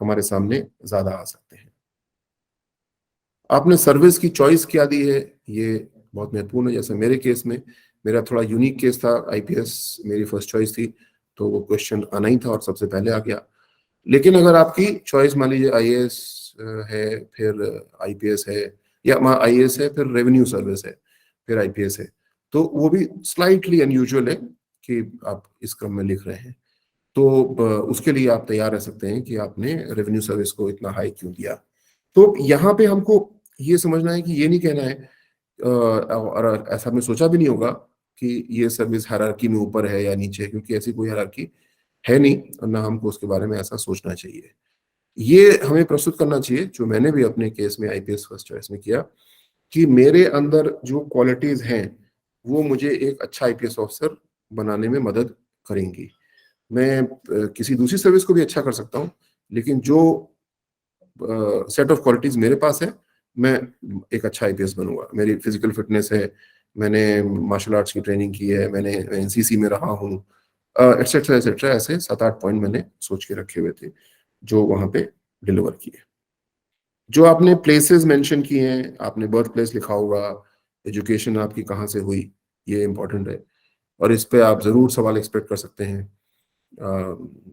हमारे सामने ज्यादा आ सकते हैं। आपने सर्विस की चॉइस क्या दी है ये बहुत महत्वपूर्ण है। जैसे मेरे केस में, मेरा थोड़ा यूनिक केस था, आईपीएस मेरी फर्स्ट चॉइस थी, तो वो क्वेश्चन आना ही था और सबसे पहले आ गया। लेकिन अगर आपकी चॉइस मान लीजिए आईएएस है, फिर आईपीएस है, या आईएएस है फिर रेवेन्यू सर्विस है, फिर आईपीएस है, तो वो भी स्लाइटली अनयूजुअल है कि आप इस क्रम में लिख रहे हैं। तो उसके लिए आप तैयार रह सकते हैं कि आपने रेवेन्यू सर्विस को इतना हाई क्यों दिया। तो यहाँ पे हमको ये समझना है कि ये नहीं कहना है, और ऐसा हमने सोचा भी नहीं होगा कि ये सर्विस हायरार्की में ऊपर है या नीचे है, क्योंकि ऐसी कोई हायरार्की है नहीं और ना हमको उसके बारे में ऐसा सोचना चाहिए। ये हमें प्रस्तुत करना चाहिए, जो मैंने भी अपने केस में आईपीएस फर्स्ट चॉइस में किया, कि मेरे अंदर जो क्वालिटीज हैं वो मुझे एक अच्छा आईपीएस ऑफिसर बनाने में मदद करेंगी। मैं किसी दूसरी सर्विस को भी अच्छा कर सकता हूँ, लेकिन जो सेट ऑफ क्वालिटीज मेरे पास है, मैं एक अच्छा आईपीएस बनूंगा। मेरी फिजिकल फिटनेस है, मैंने मार्शल आर्ट्स की ट्रेनिंग की है, मैंने एनसीसी में रहा हूँ, एटसेट्रा एटसेट्रा, ऐसे 7-8 पॉइंट मैंने सोच के रखे हुए थे जो वहां पे डिलीवर किए। जो आपने प्लेसेस मेंशन किए हैं, आपने बर्थ प्लेस लिखा होगा, एजुकेशन आपकी कहाँ से हुई, ये इंपॉर्टेंट है, और इस पे आप जरूर सवाल एक्सपेक्ट कर सकते हैं।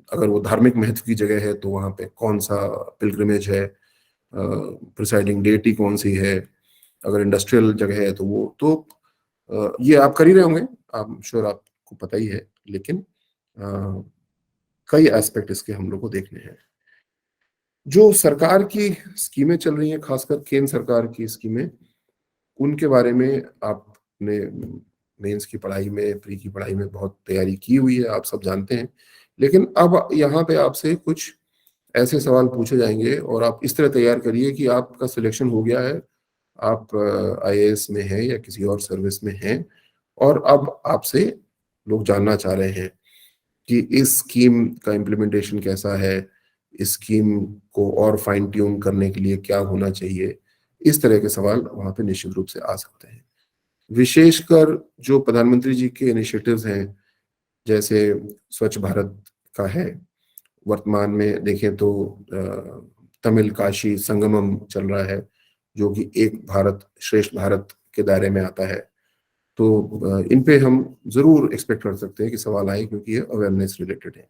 अगर वो धार्मिक महत्व की जगह है तो वहाँ पे कौन सा पिलग्रिमेज है, प्रिसाइडिंग डेटी कौन सी है, अगर इंडस्ट्रियल जगह है तो वो तो ये आप कर ही रहे होंगे, आप श्योर आपको पता ही है, लेकिन कई एस्पेक्ट इसके हम लोग को देखने हैं। जो सरकार की स्कीमें चल रही हैं, खासकर केंद्र सरकार की स्कीमें, उनके बारे में आपने मेंस की पढ़ाई में, प्री की पढ़ाई में बहुत तैयारी की हुई है, आप सब जानते हैं। लेकिन अब यहाँ पे आपसे कुछ ऐसे सवाल पूछे जाएंगे और आप इस तरह तैयार करिए कि आपका सिलेक्शन हो गया है, आप आईएएस में हैं या किसी और सर्विस में हैं, और अब आपसे लोग जानना चाह रहे हैं कि इस स्कीम का इम्प्लीमेंटेशन कैसा है, इस स्कीम को और फाइन ट्यून करने के लिए क्या होना चाहिए। इस तरह के सवाल वहां पे निश्चित रूप से आ सकते हैं। विशेषकर जो प्रधानमंत्री जी के इनिशिएटिव्स हैं, जैसे स्वच्छ भारत का है, वर्तमान में देखें तो तमिल काशी संगमम चल रहा है, जो कि एक भारत श्रेष्ठ भारत के दायरे में आता है। तो इन पे हम जरूर एक्सपेक्ट कर सकते हैं कि सवाल आए, क्योंकि ये अवेयरनेस रिलेटेड है।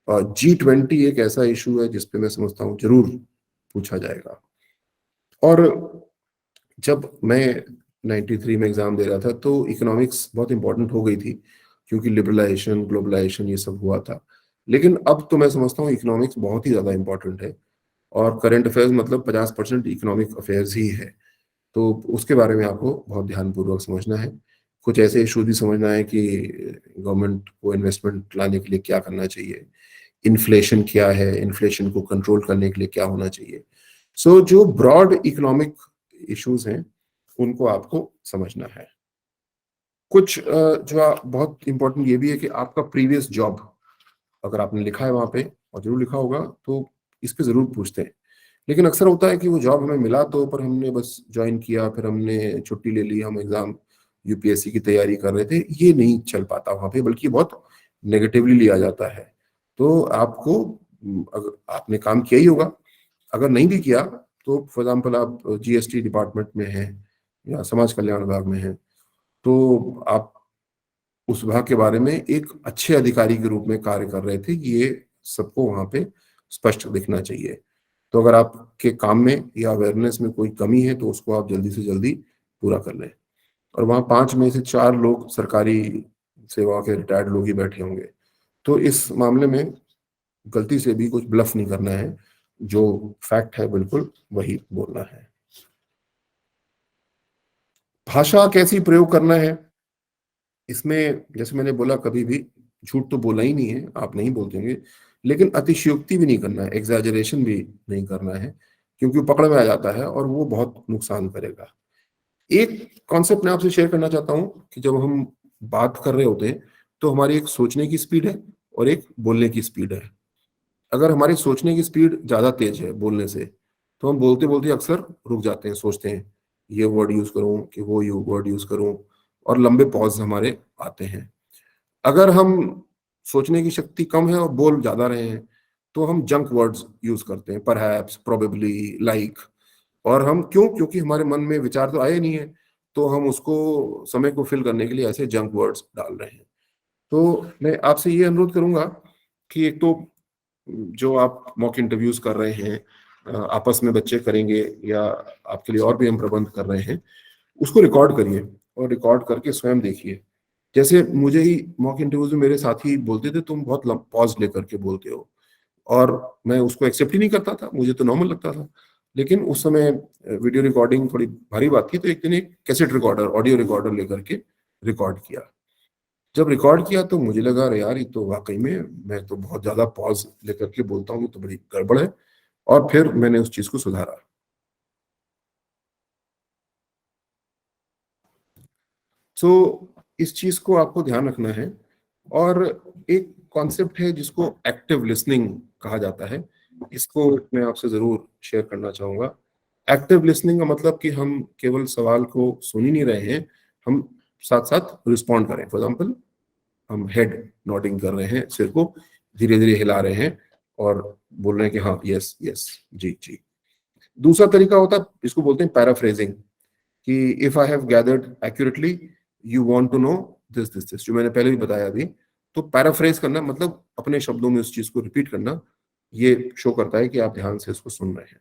और G20 एक ऐसा इशू है जिसपे मैं समझता हूँ जरूर पूछा जाएगा। और जब मैं 93 में एग्जाम दे रहा था तो इकोनॉमिक्स बहुत इंपॉर्टेंट हो गई थी, क्योंकि लिबरलाइजेशन ग्लोबलाइजेशन ये सब हुआ था। लेकिन अब तो मैं समझता हूँ इकोनॉमिक्स बहुत ही ज्यादा इंपॉर्टेंट है, और करंट अफेयर्स मतलब 50% इकोनॉमिक अफेयर्स ही है। तो उसके बारे में आपको बहुत ध्यानपूर्वक समझना है। कुछ ऐसे इशू भी समझना है कि गवर्नमेंट को इन्वेस्टमेंट लाने के लिए क्या करना चाहिए, इन्फ्लेशन क्या है, इन्फ्लेशन को कंट्रोल करने के लिए क्या होना चाहिए। सो जो ब्रॉड इकोनॉमिक इश्यूज हैं उनको आपको समझना है। कुछ बहुत इंपॉर्टेंट ये भी है कि आपका प्रीवियस जॉब, अगर आपने लिखा है वहां पे, और जरूर लिखा होगा, तो इस पे जरूर पूछते हैं। लेकिन अक्सर होता है कि वो जॉब हमें मिला तो पर हमने बस ज्वाइन किया, फिर हमने छुट्टी ले ली, हम एग्जाम यूपीएससी की तैयारी कर रहे थे, ये नहीं चल पाता वहां पे, बल्कि बहुत नेगेटिवली लिया जाता है। तो आपको अगर आपने काम किया ही होगा, अगर नहीं भी किया तो फॉर एग्जाम्पल आप जीएसटी डिपार्टमेंट में हैं या समाज कल्याण विभाग में हैं, तो आप उस विभाग के बारे में एक अच्छे अधिकारी के रूप में कार्य कर रहे थे, ये सबको वहां पे स्पष्ट दिखना चाहिए। तो अगर आपके काम में या अवेयरनेस में कोई कमी है तो उसको आप जल्दी से जल्दी पूरा कर लें। और वहाँ 5 में से 4 लोग सरकारी सेवा के रिटायर्ड लोग ही बैठे होंगे। तो इस मामले में गलती से भी कुछ ब्लफ नहीं करना है, जो फैक्ट है बिल्कुल वही बोलना है। भाषा कैसी प्रयोग करना है, इसमें जैसे मैंने बोला, कभी भी झूठ तो बोला ही नहीं है, आप नहीं बोलते होंगे, लेकिन अतिशयोक्ति भी नहीं करना है, एग्जैजरेशन भी नहीं करना है, क्योंकि वो पकड़ में आ जाता है और वो बहुत नुकसान करेगा। एक कॉन्सेप्ट मैं आपसे शेयर करना चाहता हूं कि जब हम बात कर रहे होते हैं तो हमारी एक सोचने की स्पीड है और एक बोलने की स्पीड है। अगर हमारी सोचने की स्पीड ज्यादा तेज है बोलने से, तो हम बोलते बोलते अक्सर रुक जाते हैं, सोचते हैं ये वर्ड यूज करूं कि वो यू वर्ड यूज करूं, और लंबे पॉज हमारे आते हैं। अगर हम सोचने की शक्ति कम है और बोल ज्यादा रहे हैं, तो हम जंक वर्ड्स यूज करते हैं, परहैप्स, प्रोबेबली, लाइक। और हम क्यों, क्योंकि हमारे मन में विचार तो आए नहीं है, तो हम उसको समय को फिल करने के लिए ऐसे जंक वर्ड्स डाल रहे हैं। तो मैं आपसे ये अनुरोध करूंगा कि एक तो जो आप मॉक इंटरव्यूज कर रहे हैं, आपस में बच्चे करेंगे या आपके लिए और भी हम प्रबंध कर रहे हैं, उसको रिकॉर्ड करिए और रिकॉर्ड करके स्वयं देखिए। जैसे मुझे ही मॉक इंटरव्यूज में मेरे साथी बोलते थे, तुम बहुत पॉज लेकर के बोलते हो, और मैं उसको एक्सेप्ट ही नहीं करता था, मुझे तो नॉर्मल लगता था। लेकिन उस समय वीडियो रिकॉर्डिंग थोड़ी भारी बात थी, तो एक दिन एक कैसेट रिकॉर्डर, ऑडियो रिकॉर्डर लेकर के रिकॉर्ड किया। जब रिकॉर्ड किया तो मुझे लगा, अरे यार, ये तो वाकई में मैं तो बहुत ज्यादा पॉज लेकर के बोलता हूँ, ये तो बड़ी गड़बड़ है। और फिर मैंने उस चीज को सुधारा। सो इस चीज को आपको ध्यान रखना है। और एक कॉन्सेप्ट है जिसको एक्टिव लिसनिंग कहा जाता है, इसको मैं आपसे जरूर शेयर करना चाहूंगा। एक्टिव लिसनिंग का मतलब कि हम केवल सवाल को सुन ही नहीं रहे हैं, हम साथ साथ रिस्पॉन्ड करें। फॉर एग्जाम्पल, हम हेड नॉडिंग कर रहे हैं, सिर को धीरे धीरे हिला रहे हैं और बोल रहे हैं कि हाँ, यस यस, जी जी। दूसरा तरीका होता है, इसको बोलते हैं पैराफ्रेजिंग, कि if I have gathered accurately, you want to know this this this, जो मैंने पहले भी बताया अभी। तो पैराफ्रेज करना मतलब अपने शब्दों में उस चीज को रिपीट करना, ये शो करता है कि आप ध्यान से इसको सुन रहे हैं।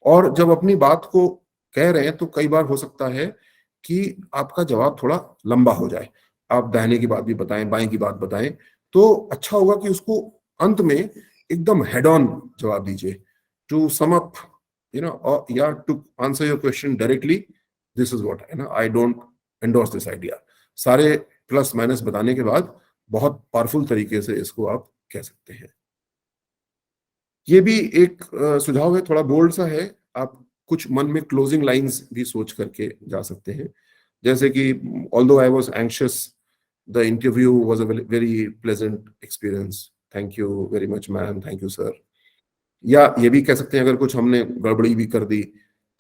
और जब अपनी बात को कह रहे हैं तो कई बार हो सकता है कि आपका जवाब थोड़ा लंबा हो जाए, आप दाहिने की बात भी बताएं, बाएं की बात बताएं, तो अच्छा होगा कि उसको अंत में एकदम हेड ऑन जवाब दीजिए, टू सम अप, या to answer your question directly, this is what, है ना, I don't endorse this idea. सारे प्लस माइनस बताने के बाद बहुत पावरफुल तरीके से इसको आप कह सकते हैं। ये भी एक सुझाव है, थोड़ा बोल्ड सा है। आप कुछ मन में क्लोजिंग लाइंस भी सोच करके जा सकते हैं, जैसे कि although I was anxious, the interview was a very pleasant experience, thank you very much ma'am, thank you sir. या ये भी कह सकते हैं, अगर कुछ हमने गड़बड़ी भी कर दी,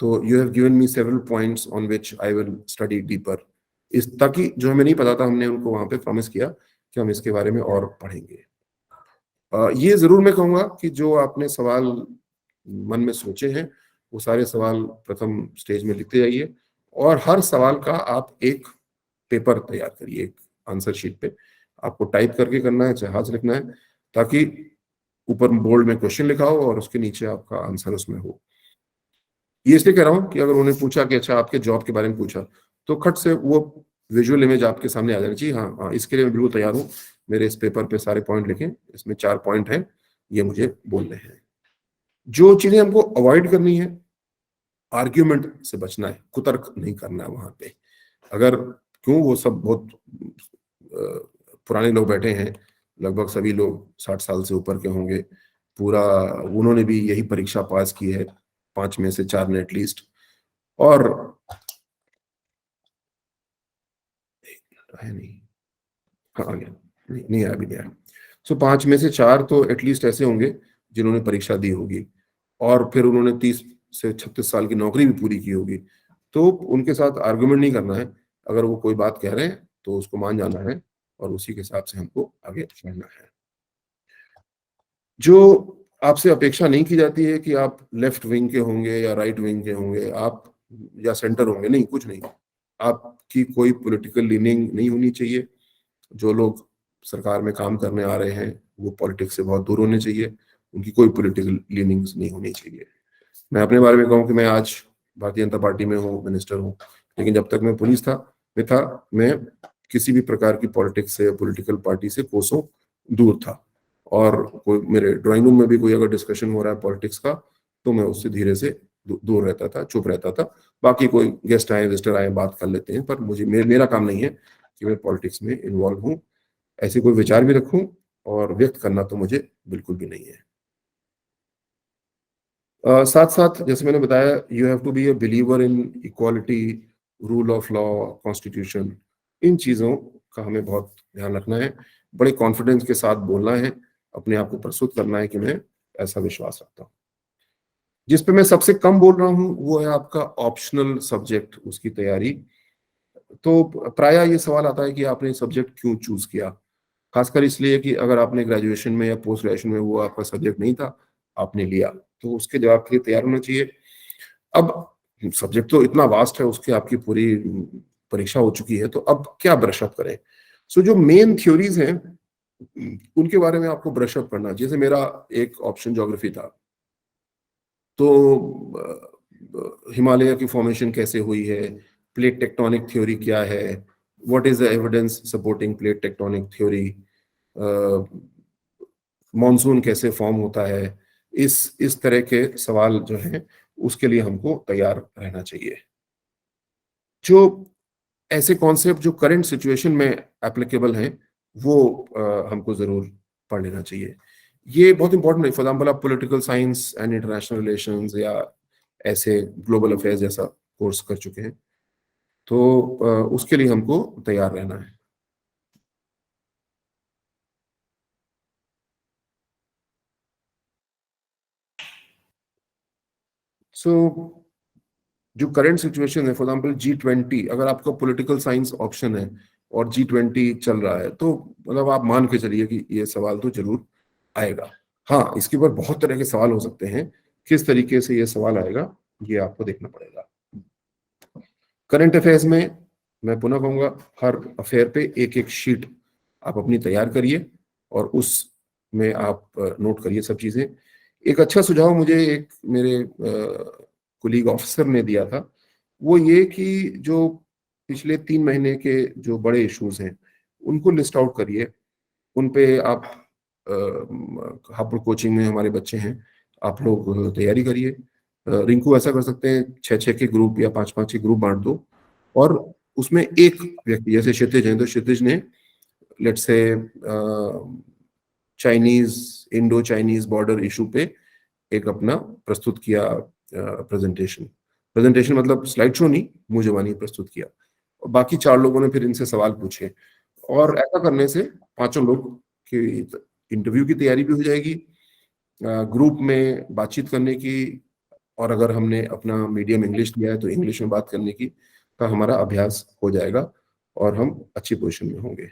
तो you have given me several points on which I will study deeper. इस ताकि जो हमें नहीं पता था, हमने उनको वहां पे प्रॉमिस किया कि हम इसके बारे में और पढ़ेंगे। ये जरूर मैं कहूंगा कि जो आपने सवाल मन में सोचे हैं, वो सारे सवाल प्रथम स्टेज में लिखते जाइए, और हर सवाल का आप एक पेपर तैयार करिए, एक आंसर शीट पे। आपको टाइप करके करना है, चाहे हाथ से लिखना है, ताकि ऊपर बोल्ड में क्वेश्चन लिखा हो और उसके नीचे आपका आंसर उसमें हो। ये इसलिए कह रहा हूँ कि अगर उन्होंने पूछा कि अच्छा आपके जॉब के बारे में पूछा, तो खट से वो विजुअल इमेज आपके सामने आ जानी चाहिए। हाँ हाँ, इसके लिए मैं बिल्कुल तैयार हूँ, मेरे इस पेपर पे सारे पॉइंट लिखें, इसमें 4 पॉइंट हैं, ये मुझे बोलने हैं। जो चीजें हमको अवॉइड करनी है, आर्ग्यूमेंट से बचना है, कुतर्क नहीं करना है वहां पे। अगर क्यों, वो सब बहुत पुराने लोग बैठे हैं, लगभग सभी लोग 60 साल से ऊपर के होंगे, पूरा उन्होंने भी यही परीक्षा पास की है, 5 में से 4 ने एटलीस्ट। और है नहीं, हाँ आ गया, नहीं नहीं आया, अभी नहीं आया। सो 5 में से 4 तो एटलीस्ट ऐसे होंगे जिन्होंने परीक्षा दी होगी, और फिर उन्होंने 30 से 36 साल की नौकरी भी पूरी की होगी। तो उनके साथ आर्गुमेंट नहीं करना है, अगर वो कोई बात कह रहे हैं तो उसको मान जाना है, और उसी के हिसाब से हमको आगे बढ़ना है। जो आपसे अपेक्षा नहीं की जाती है कि आप लेफ्ट विंग के होंगे या राइट विंग के होंगे, आप या सेंटर होंगे, नहीं, कुछ नहीं। आपकी कोई पॉलिटिकल लीनिंग नहीं होनी चाहिए। जो लोग सरकार में काम करने आ रहे हैं, वो पॉलिटिक्स से बहुत दूर होने चाहिए, उनकी कोई पॉलिटिकल लीनिंग्स नहीं होनी चाहिए। मैं अपने बारे में कहूँ कि मैं आज भारतीय जनता पार्टी में हूँ, मिनिस्टर हूँ, लेकिन जब तक मैं पुलिस था मैं किसी भी प्रकार की पॉलिटिक्स से, पॉलिटिकल पार्टी से कोसों दूर था। और कोई मेरे ड्राइंग रूम में भी कोई अगर डिस्कशन हो रहा है पॉलिटिक्स का, तो मैं उससे धीरे से दूर रहता था, चुप रहता था। बाकी कोई गेस्ट आए, विजिटर आए, बात कर लेते हैं, पर मेरा काम नहीं है कि मैं पॉलिटिक्स में इन्वॉल्व हूँ, ऐसे कोई विचार भी रखूं, और व्यक्त करना तो मुझे बिल्कुल भी नहीं है। साथ साथ जैसे मैंने बताया, you have to be a believer in equality, rule of law, constitution. इन चीज़ों का हमें बहुत ध्यान रखना है, बड़े कॉन्फिडेंस के साथ बोलना है, अपने आप को प्रस्तुत करना है कि मैं ऐसा विश्वास रखता हूँ। जिस पे मैं सबसे कम बोल रहा हूँ वो है आपका ऑप्शनल सब्जेक्ट, उसकी तैयारी। तो प्राय ये सवाल आता है कि आपने सब्जेक्ट क्यों चूज किया। खासकर इसलिए कि अगर आपने ग्रेजुएशन में या पोस्ट ग्रेजुएशन में वो आपका सब्जेक्ट नहीं था, आपने लिया, तो उसके जवाब के लिए तैयार होना चाहिए। अब सब्जेक्ट तो इतना वास्ट है, उसकी आपकी पूरी परीक्षा हो चुकी है, तो अब क्या ब्रश अप करें। सो जो मेन थ्योरीज हैं उनके बारे में आपको ब्रश अप करना। जैसे मेरा एक ऑप्शन ज्योग्राफी था, तो हिमालय की फॉर्मेशन कैसे हुई है, प्लेट टेक्टोनिक थ्योरी क्या है, what is the evidence supporting plate tectonic theory, monsoon कैसे फॉर्म होता है, इस तरह के सवाल जो हैं उसके लिए हमको तैयार रहना चाहिए। जो ऐसे कॉन्सेप्ट जो करंट सिचुएशन में एप्लीकेबल हैं वो हमको जरूर पढ़ लेना चाहिए। ये बहुत इंपॉर्टेंट है। फॉर एग्जाम्पल आप political science and international relations या ऐसे ग्लोबल अफेयर्स जैसा कोर्स कर चुके हैं, तो उसके लिए हमको तैयार रहना है। सो जो करंट सिचुएशन है, फॉर एग्जाम्पल G20, अगर आपका पॉलिटिकल साइंस ऑप्शन है और G20 चल रहा है, तो मतलब आप मान के चलिए कि ये सवाल तो जरूर आएगा। हाँ, इसके ऊपर बहुत तरह के सवाल हो सकते हैं, किस तरीके से ये सवाल आएगा ये आपको देखना पड़ेगा। करंट अफेयर्स में मैं पुनः कहूंगा, हर अफेयर पे एक एक शीट आप अपनी तैयार करिए और उसमें आप नोट करिए सब चीजें। एक अच्छा सुझाव मुझे एक मेरे कुलीग ऑफिसर ने दिया था, वो ये कि जो पिछले 3 महीने के जो बड़े इश्यूज हैं उनको लिस्ट आउट करिए। उन पे आप हापुड़ कोचिंग में हमारे बच्चे हैं, आप लोग तैयारी करिए। रिंकू ऐसा कर सकते हैं, 6-6 के ग्रुप या 5-5 के ग्रुप बांट दो, और उसमें एक व्यक्ति, जैसे क्षितिज है तो क्षितिज ने let's say Chinese, Indo Chinese border issue पे एक अपना प्रस्तुत किया प्रेजेंटेशन। प्रेजेंटेशन मतलब स्लाइड शो नहीं, मुंह जबानी प्रस्तुत किया, और बाकी 4 लोगों ने फिर इनसे सवाल पूछे। और ऐसा करने से 5 लोग की इंटरव्यू की तैयारी भी हो जाएगी, ग्रुप में बातचीत करने की, और अगर हमने अपना मीडियम इंग्लिश लिया है तो इंग्लिश में बात करने की का हमारा अभ्यास हो जाएगा और हम अच्छी पोजीशन में होंगे।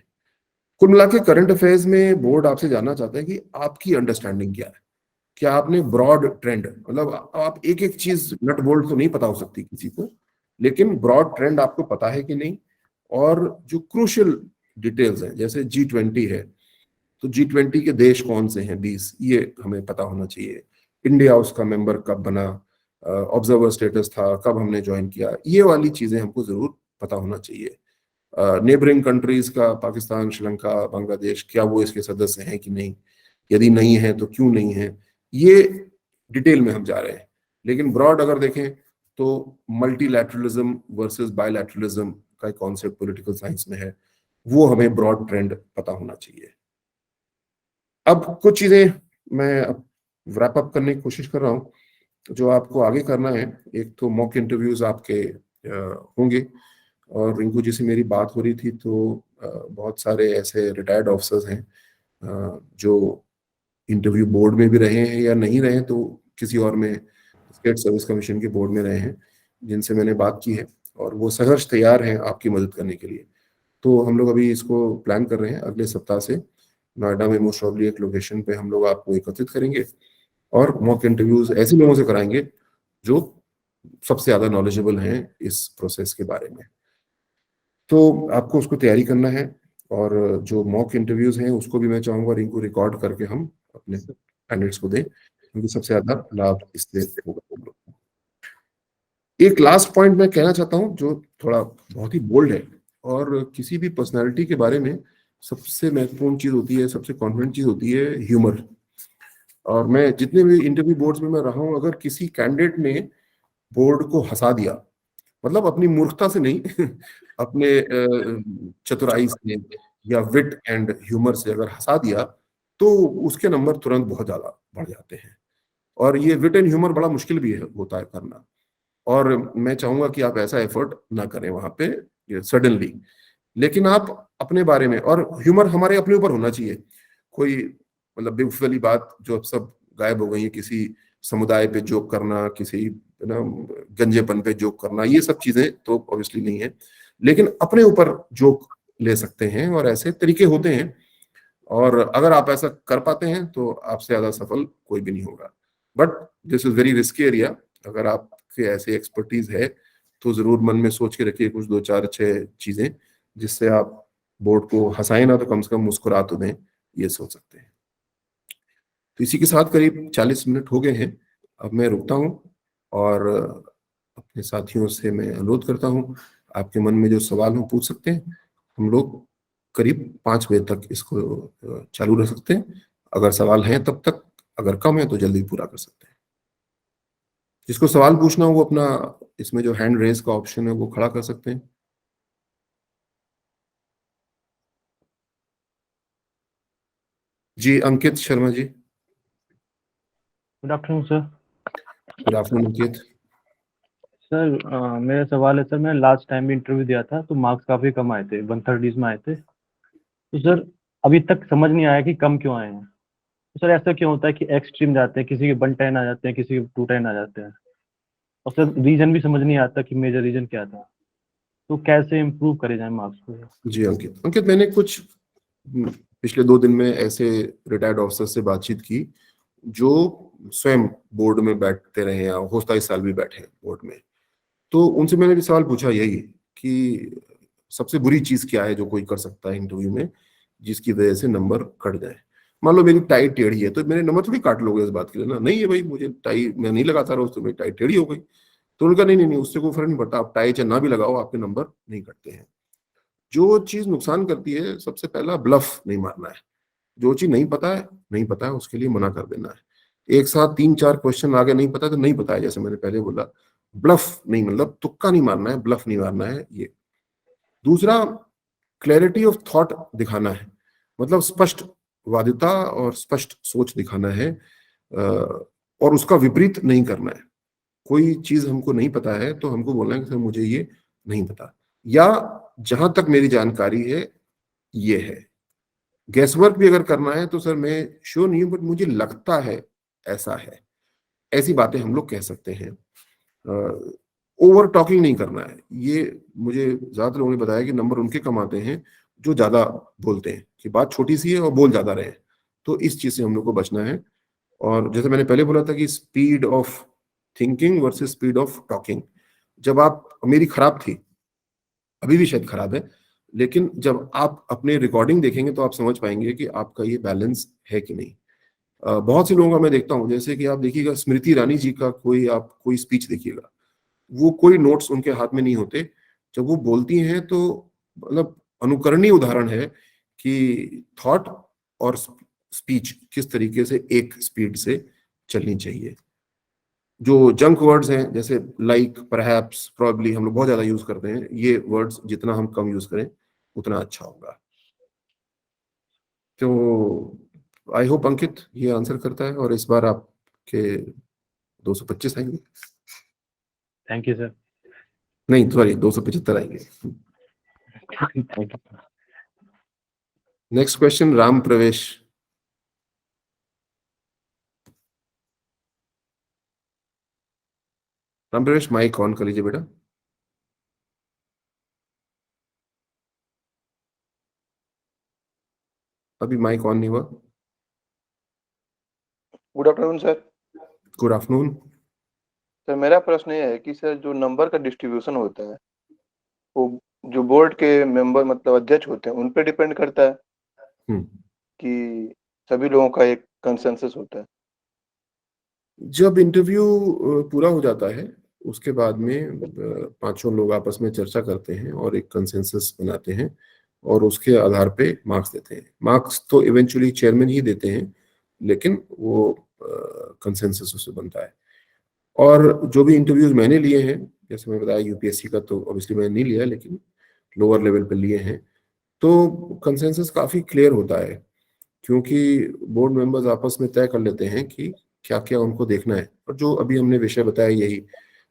कुल मिला के करंट अफेयर्स में बोर्ड आपसे जानना चाहता है कि आपकी अंडरस्टैंडिंग क्या है। क्या आपने ब्रॉड ट्रेंड, मतलब आप एक एक चीज नट बोल्ट तो नहीं पता हो सकती किसी को, लेकिन ब्रॉड ट्रेंड आपको पता है कि नहीं। और जो क्रूशियल डिटेल्स हैं, जैसे G20 है, तो G20 के देश कौन से हैं 20, ये हमें पता होना चाहिए। इंडिया उसका मेंबर कब बना, ऑब्जर्वर स्टेटस था, कब हमने ज्वाइन किया, ये वाली चीजें हमको जरूर पता होना चाहिए। नेबरिंग कंट्रीज का, पाकिस्तान, श्रीलंका, बांग्लादेश, क्या वो इसके सदस्य हैं कि नहीं, यदि नहीं है तो क्यों नहीं है, ये डिटेल में हम जा रहे हैं। लेकिन ब्रॉड अगर देखें तो मल्टीलैटरलिज्म वर्सेस बायलैटरलिज्म का कॉन्सेप्ट पॉलिटिकल साइंस में है, वो हमें ब्रॉड ट्रेंड पता होना चाहिए। अब कुछ चीजें मैं अब रैप अप करने की कोशिश कर रहा हूँ जो आपको आगे करना है। एक तो मॉक इंटरव्यूज आपके होंगे, और रिंकू जी से मेरी बात हो रही थी तो बहुत सारे ऐसे रिटायर्ड ऑफिसर्स हैं जो इंटरव्यू बोर्ड में भी रहे हैं या नहीं रहे तो किसी और में, स्टेट सर्विस कमीशन के बोर्ड में रहे हैं, जिनसे मैंने बात की है, और वो सहर्ष तैयार हैं आपकी मदद करने के लिए। तो हम लोग अभी इसको प्लान कर रहे हैं, अगले सप्ताह से नोएडा में मोस्ट प्रॉब्ली एक लोकेशन पे हम लोग आपको एकत्रित करेंगे और मॉक इंटरव्यूज ऐसे लोगों से कराएंगे जो सबसे ज्यादा नॉलेजेबल हैं इस प्रोसेस के बारे में। तो आपको उसको तैयारी करना है, और जो मॉक इंटरव्यूज हैं उसको भी मैं चाहूंगा इनको रिकॉर्ड करके हम अपने कैंडिडेट्स को दें, क्योंकि सबसे ज्यादा लाभ इससे होगा हम लोग को। एक लास्ट पॉइंट मैं कहना चाहता हूँ जो थोड़ा बहुत ही बोल्ड है, और किसी भी पर्सनालिटी के बारे में सबसे महत्वपूर्ण चीज होती है, सबसे कॉन्फिडेंट चीज होती है ह्यूमर। और मैं जितने भी इंटरव्यू बोर्ड्स में मैं रहा हूँ, अगर किसी कैंडिडेट ने बोर्ड को हंसा दिया, मतलब अपनी मूर्खता से नहीं अपने चतुराई से या विट एंड ह्यूमर से अगर हंसा दिया, तो उसके नंबर तुरंत बहुत ज्यादा बढ़ जाते हैं। और ये विट एंड ह्यूमर बड़ा मुश्किल भी है, होता है करना। और मैं चाहूंगा कि आप ऐसा एफर्ट ना करें वहां पे सडनली, लेकिन आप अपने बारे में, और ह्यूमर हमारे अपने ऊपर होना चाहिए। कोई मतलब बेवकूफ वाली बात जो अब सब गायब हो गई है, किसी समुदाय पे जोक करना, किसी ना गंजेपन पे जोक करना, ये सब चीजें तो ऑब्वियसली नहीं है। लेकिन अपने ऊपर जोक ले सकते हैं, और ऐसे तरीके होते हैं, और अगर आप ऐसा कर पाते हैं तो आपसे ज्यादा सफल कोई भी नहीं होगा। But this is very risky area. अगर आपके ऐसे एक्सपर्टीज है तो जरूर मन में सोच के रखिए कुछ 2-4 अच्छे चीजें, जिससे आप बोर्ड को हंसाए ना तो कम से कम मुस्कुरा तो दें, ये सोच सकते हैं। तो इसी के साथ करीब 40 मिनट हो गए हैं। अब मैं रुकता हूँ और अपने साथियों से मैं अनुरोध करता हूँ, आपके मन में जो सवाल हो पूछ सकते हैं। हम लोग करीब 5 बजे तक इसको चालू रख सकते हैं, अगर सवाल हैं तब तक, अगर कम है तो जल्दी पूरा कर सकते हैं। जिसको सवाल पूछना हो वो अपना इसमें जो हैंड रेज का ऑप्शन है वो खड़ा कर सकते हैं। जी, Ankit Sharma ji. Good afternoon sir. Good afternoon Ankit. Sir मेरा सवाल है सर, मैंने लास्ट टाइम भी इंटरव्यू दिया था तो मार्क्स काफ़ी कम आए थे, 130 में आए थे। तो सर अभी तक समझ नहीं आया कि कम क्यों आए हैं। तो सर ऐसा क्यों होता है कि एक्सट्रीम जाते हैं, किसी के 110 आ जाते हैं, किसी के 210 आ जाते हैं। और सर रीज़न भी समझ नहीं आता कि मेजर रीज़न क्या था। तो कैसे इम्प्रूव करे जाए मार्क्स को। जी अंकित, मैंने कुछ पिछले 2 दिन में ऐसे रिटायर्ड ऑफिसर से बातचीत की जो स्वयं बोर्ड में बैठते रहे या हो 27 साल भी बैठे हैं बोर्ड में। तो उनसे मैंने भी सवाल पूछा यही कि सबसे बुरी चीज क्या है जो कोई कर सकता है इंटरव्यू में जिसकी वजह से नंबर कट जाए। मान लो मेरी टाई टेढ़ी है तो मेरे नंबर थोड़ी काट लोगे इस बात के लिए ना, नहीं है भाई, मुझे टाई मैं नहीं लगाता रोज तो मेरी टाई टेढ़ी हो गई। तो उनका नहीं नहीं नहीं, उससे कोई फर्क नहीं पड़ता, आप टाई चाहे ना भी लगाओ आपके नंबर नहीं कटते हैं। जो चीज नुकसान करती है, सबसे पहला ब्लफ नहीं मारना है। जो चीज नहीं पता है नहीं पता है, उसके लिए मना कर देना है। एक साथ 3-4 क्वेश्चन आगे नहीं पता तो नहीं पता है, जैसे मैंने पहले बोला। ब्लफ नहीं, मतलब तुक्का नहीं मारना है, ब्लफ नहीं मारना है। ये दूसरा, क्लैरिटी ऑफ थॉट दिखाना है, मतलब स्पष्ट वादिता और स्पष्ट सोच दिखाना है, और उसका विपरीत नहीं करना है। कोई चीज हमको नहीं पता है तो हमको बोलना है कि सर मुझे ये नहीं पता, या जहां तक मेरी जानकारी है ये है। गैस वर्क भी अगर करना है तो सर मैं श्योर नहीं हूं बट मुझे लगता है ऐसा है। ऐसी बातें हम लोग कह सकते हैं। ओवर टॉकिंग नहीं करना है। ये मुझे ज्यादातर लोगों ने बताया कि नंबर उनके कम आते हैं जो ज्यादा बोलते हैं, कि बात छोटी सी है और बोल ज्यादा रहे हैं। तो इस चीज से हम लोग को बचना है। और जैसे मैंने पहले बोला था कि speed of thinking versus speed of talking, जब आप, मेरी खराब थी, अभी भी शायद खराब है, लेकिन जब आप अपने रिकॉर्डिंग देखेंगे तो आप समझ पाएंगे कि आपका ये बैलेंस है कि नहीं। बहुत से लोगों का मैं देखता हूँ, जैसे कि आप देखिएगा स्मृति ईरानी जी का कोई आप कोई स्पीच देखिएगा, वो कोई नोट्स उनके हाथ में नहीं होते। जब वो बोलती हैं तो मतलब अनुकरणीय उदाहरण है कि थॉट और स्पीच किस तरीके से एक स्पीड से चलनी चाहिए। जो जंक वर्ड्स हैं जैसे लाइक, परहैप्स, प्रोबेबली, हम लोग बहुत ज्यादा यूज करते हैं। ये वर्ड्स जितना हम कम यूज करें उतना अच्छा होगा। तो आई होप अंकित ये आंसर करता है, और इस बार आपके 225 आएंगे। Thank you sir. नहीं सॉरी, 275 आएंगे। Thank you. Next question, Ram प्रवेश। राम प्रवेश, माइक ऑन कर लीजिए बेटा। अभी माइक ऑन नहीं हुआ। Good afternoon sir. Good afternoon. Sir मेरा प्रश्न ये है कि सर जो नंबर का डिस्ट्रीब्यूशन होता है वो जो बोर्ड के मेंबर मतलब अध्यक्ष होते हैं उन पे डिपेंड करता है हम्म। कि सभी लोगों का एक कंसेंसस होता है। जब इंटरव्यू पूरा हो जाता है उसके बाद में पांचों लोग आपस में चर्चा करते हैं और एक कंसेंसस बनाते हैं, और उसके आधार पे मार्क्स देते हैं। मार्क्स तो इवेंचुअली चेयरमैन ही देते हैं, लेकिन वो कंसेंसस उससे बनता है। और जो भी इंटरव्यूज मैंने लिए हैं, जैसे मैं बताया यूपीएससी का तो ऑब्वियसली मैंने नहीं लिया, लेकिन लोअर लेवल पे लिए हैं, तो कंसेंसस काफी क्लियर होता है, क्योंकि बोर्ड मेंबर्स आपस में तय कर लेते हैं कि क्या क्या उनको देखना है, और जो अभी हमने विषय बताया यही,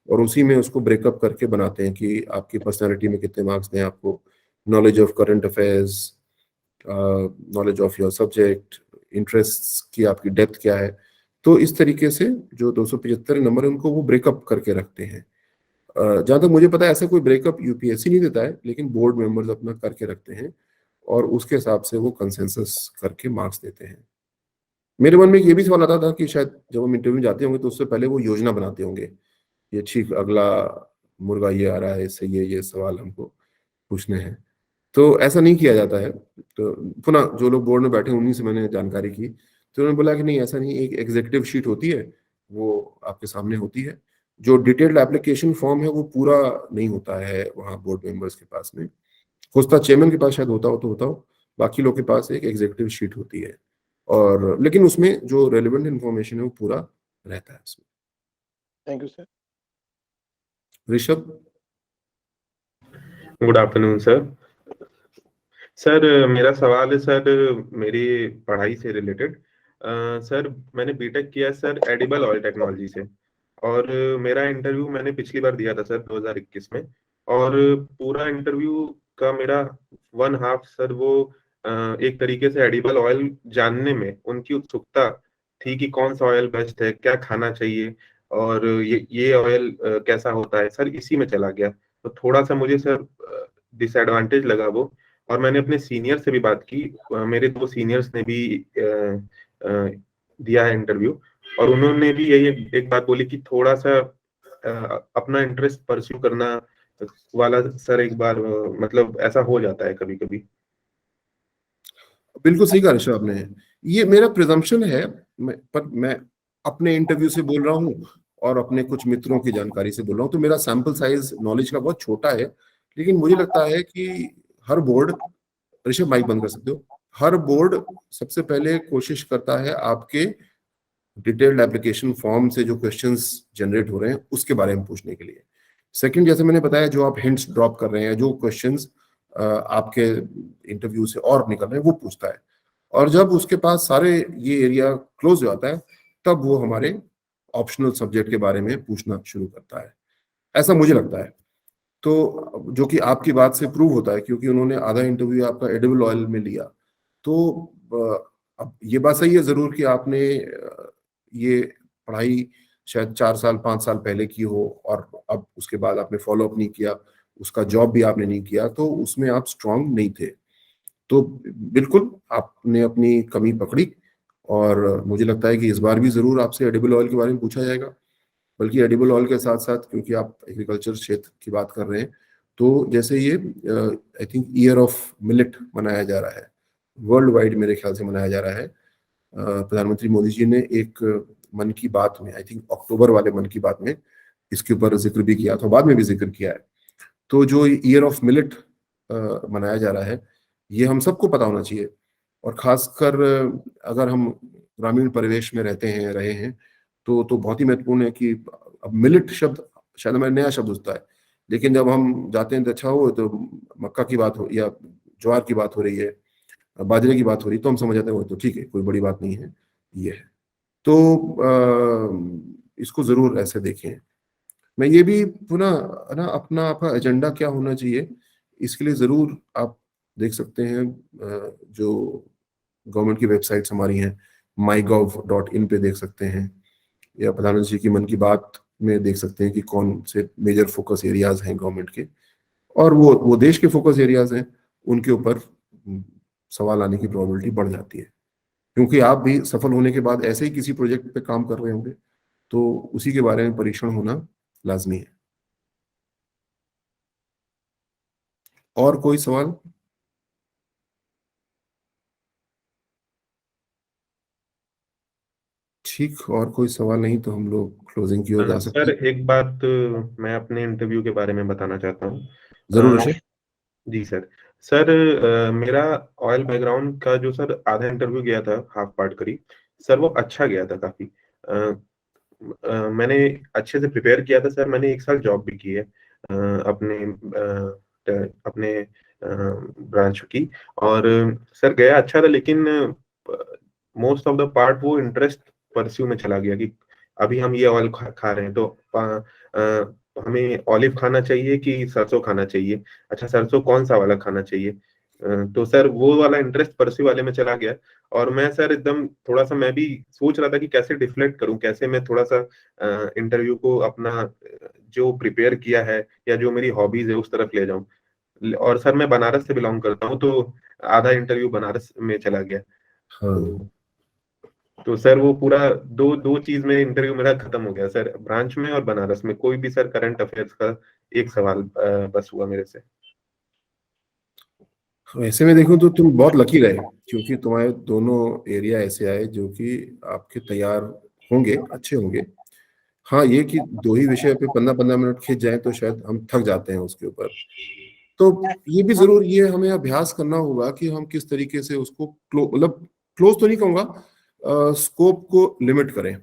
और उसी में उसको ब्रेकअप करके बनाते हैं कि आपकी पर्सनालिटी में कितने मार्क्स दें आपको, knowledge of current affairs, knowledge of your subject, interest की आपकी डेप्थ क्या है। तो इस तरीके से जो 275 नंबर है उनको वो ब्रेकअप करके रखते हैं। जहाँ तक मुझे पता है ऐसा कोई ब्रेकअप यूपीएससी नहीं देता है, लेकिन बोर्ड मेंबर्स अपना करके रखते हैं, और उसके हिसाब से वो कंसेंसस करके मार्क्स देते हैं। मेरे मन में ये भी सवाल आता था कि शायद जब हम इंटरव्यू में जाते होंगे तो उससे पहले वो योजना बनाते होंगे, ये ठीक, अगला मुर्गा ये आ रहा है, इससे ये सवाल हमको पूछने हैं। तो ऐसा नहीं किया जाता है। तो पुनः जो लोग बोर्ड में बैठे हैं, उन्हीं से मैंने जानकारी की, तो उन्होंने बोला कि नहीं, ऐसा नहीं, एक एग्जीक्यूटिव शीट होती है, वो आपके सामने होती है। जो डिटेल्ड एप्लीकेशन फॉर्म है वो पूरा नहीं होता है वहाँ बोर्ड मेंबर्स के पास में। हो सकता है चेयरमैन के पास शायद होता हो तो होता हो, बाकी लोग के पास एक एग्जीक्यूटिव शीट होती है, और लेकिन उसमें जो रेलिवेंट इंफॉर्मेशन है वो पूरा रहता है उसमें। Thank you sir. Rishabh. Good afternoon sir. Sir मेरा सवाल है सर मेरी पढ़ाई से रिलेटेड। सर मैंने बीटेक किया है सर एडिबल ऑयल टेक्नोलॉजी से, और मेरा इंटरव्यू मैंने पिछली बार दिया था सर 2021 में, और पूरा इंटरव्यू का मेरा 1/2 सर वो एक तरीके से एडिबल ऑयल जानने में उनकी उत्सुकता थी कि कौन सा ऑयल बेस्ट है, क्या खाना चाहिए, और ये ऑयल कैसा होता है सर, इसी में चला गया। तो थोड़ा सा मुझे सर डिसएडवांटेज लगा वो, और मैंने अपने सीनियर से भी बात की, मेरे 2 सीनियर्स ने भी दिया है इंटरव्यू, और उन्होंने भी यही एक बात बोली कि थोड़ा सा अपना इंटरेस्ट परस्यू करना वाला सर एक बार मतलब ऐसा हो जाता है कभी कभी। बिल्कुल सही कहा ऋषभ आपने, ये मेरा प्रिजम्पशन है, पर मैं अपने इंटरव्यू से बोल रहा हूँ और अपने कुछ मित्रों की जानकारी से बोल रहा हूँ, तो मेरा सैंपल साइज नॉलेज का बहुत छोटा है। लेकिन मुझे लगता है कि हर बोर्ड, ऋषभ माइक बंद कर सकते हो, हर बोर्ड सबसे पहले कोशिश करता है आपके डिटेल्ड एप्लीकेशन फॉर्म से जो क्वेश्चंस जनरेट हो रहे हैं उसके बारे में पूछने के लिए। सेकंड, जैसे मैंने बताया, जो आप हिंट्स ड्रॉप कर रहे हैं, जो क्वेश्चंस आपके इंटरव्यू से और निकल रहे हैं, वो पूछता है। और जब उसके पास सारे ये एरिया क्लोज हो जाता है, तब वो हमारे ऑप्शनल सब्जेक्ट के बारे में पूछना शुरू करता है, ऐसा मुझे लगता है। तो जो कि आपकी बात से प्रूव होता है, क्योंकि उन्होंने आधा इंटरव्यू आपका एडिबल ऑयल में लिया। तो अब ये बात सही है जरूर कि आपने ये पढ़ाई शायद 4 साल 5 साल पहले की हो, और अब उसके बाद आपने फॉलो अप नहीं किया, उसका जॉब भी आपने नहीं किया, तो उसमें आप स्ट्रांग नहीं थे। तो बिल्कुल आपने अपनी कमी पकड़ी, और मुझे लगता है कि इस बार भी जरूर आपसे एडिबल ऑयल के बारे में पूछा जाएगा। बल्कि एडिबल ऑयल के साथ साथ, क्योंकि आप एग्रीकल्चर क्षेत्र की बात कर रहे हैं, तो जैसे ये I think year of millet मनाया जा रहा है, वर्ल्ड वाइड मेरे ख्याल से मनाया जा रहा है। प्रधानमंत्री मोदी जी ने एक मन की बात में, आई थिंक अक्टूबर वाले मन की बात में, इसके ऊपर जिक्र भी किया था, बाद में भी जिक्र किया है। तो जो ईयर ऑफ मिलेट मनाया जा रहा है, ये हम सबको पता होना चाहिए, और खासकर अगर हम ग्रामीण परिवेश में रहते हैं, रहे हैं, तो बहुत ही महत्वपूर्ण है कि अब मिलेट शब्द शायद हमारा नया शब्द होता है, लेकिन जब हम जाते हैं तो अच्छा हो, तो मक्का की बात हो या ज्वार की बात हो रही है, बाजरे की बात हो रही है, तो हम समझ जाते हैं वो तो ठीक है, कोई बड़ी बात नहीं है, ये है। तो इसको जरूर ऐसे देखें। मैं ये भी पुनः ना, अपना आपका एजेंडा क्या होना चाहिए, इसके लिए जरूर आप देख सकते हैं, जो गवर्नमेंट की वेबसाइट्स हमारी हैं, mygov.in पे देख सकते हैं, या प्रधानमंत्री जी की मन की बात में देख सकते हैं कि कौन से मेजर फोकस एरियाज हैं गवर्नमेंट के, और वो देश के फोकस एरियाज हैं, उनके ऊपर सवाल आने की प्रोबेबिलिटी बढ़ जाती है। क्योंकि आप भी सफल होने के बाद ऐसे ही किसी प्रोजेक्ट पे काम कर रहे होंगे, तो उसी के बारे में परीक्षण होना लाजमी है। और कोई सवाल? ठीक, और कोई सवाल नहीं तो हम लोग क्लोजिंग की ओर जा सकते सर हैं। एक बात मैं अपने इंटरव्यू के बारे में बताना चाहता हूँ। जरूर अ, ऋषभ। जी सर। सर मेरा ऑयल बैकग्राउंड का जो सर आधा इंटरव्यू गया था, हाफ पार्ट करी, सर वो अच्छा गया था काफी। मैंने अच्छे से प्रिपेयर किया था सर, मैंने 1 साल जॉब भी की है अपने ब्रांच की, और सर गया अच्छा था, लेकिन मोस्ट ऑफ द पार्ट वो इंटरेस्ट परस्यू में चला गया कि अभी हम ये ऑयल खा रहे हैं, तो हमें ऑलिव खाना चाहिए कि सरसों खाना चाहिए, अच्छा सरसों कौन सा वाला खाना चाहिए। तो सर वो वाला इंटरेस्ट परस्यू वाले में चला गया, और मैं सर एकदम थोड़ा सा मैं भी सोच रहा था कि कैसे डिफ्लेक्ट करूं, कैसे मैं थोड़ा सा इंटरव्यू को अपना जो प्रिपेयर किया है या जो मेरी हॉबीज है उस तरफ ले जाऊं। और सर मैं बनारस से बिलोंग करता हूं, तो आधा इंटरव्यू बनारस में चला गया। हाँ, तो सर वो पूरा दो दो चीज में इंटरव्यू मेरा खत्म हो गया सर, ब्रांच में और बनारस में कोई भी सर करंट अफेयर्स का एक सवाल बस हुआ मेरे से। ऐसे में देखूं तो तुम बहुत लकी रहे, क्योंकि तुम्हारे दोनों एरिया ऐसे आए जो कि आपके तैयार होंगे, अच्छे होंगे। हाँ, ये कि दो ही विषय पे 15-15 मिनट खींच जाए तो शायद हम थक जाते हैं उसके ऊपर। तो ये भी जरूर, ये हमें अभ्यास करना होगा कि हम किस तरीके से उसको मतलब क्लोज तो नहीं कहूंगा, स्कोप को लिमिट करें।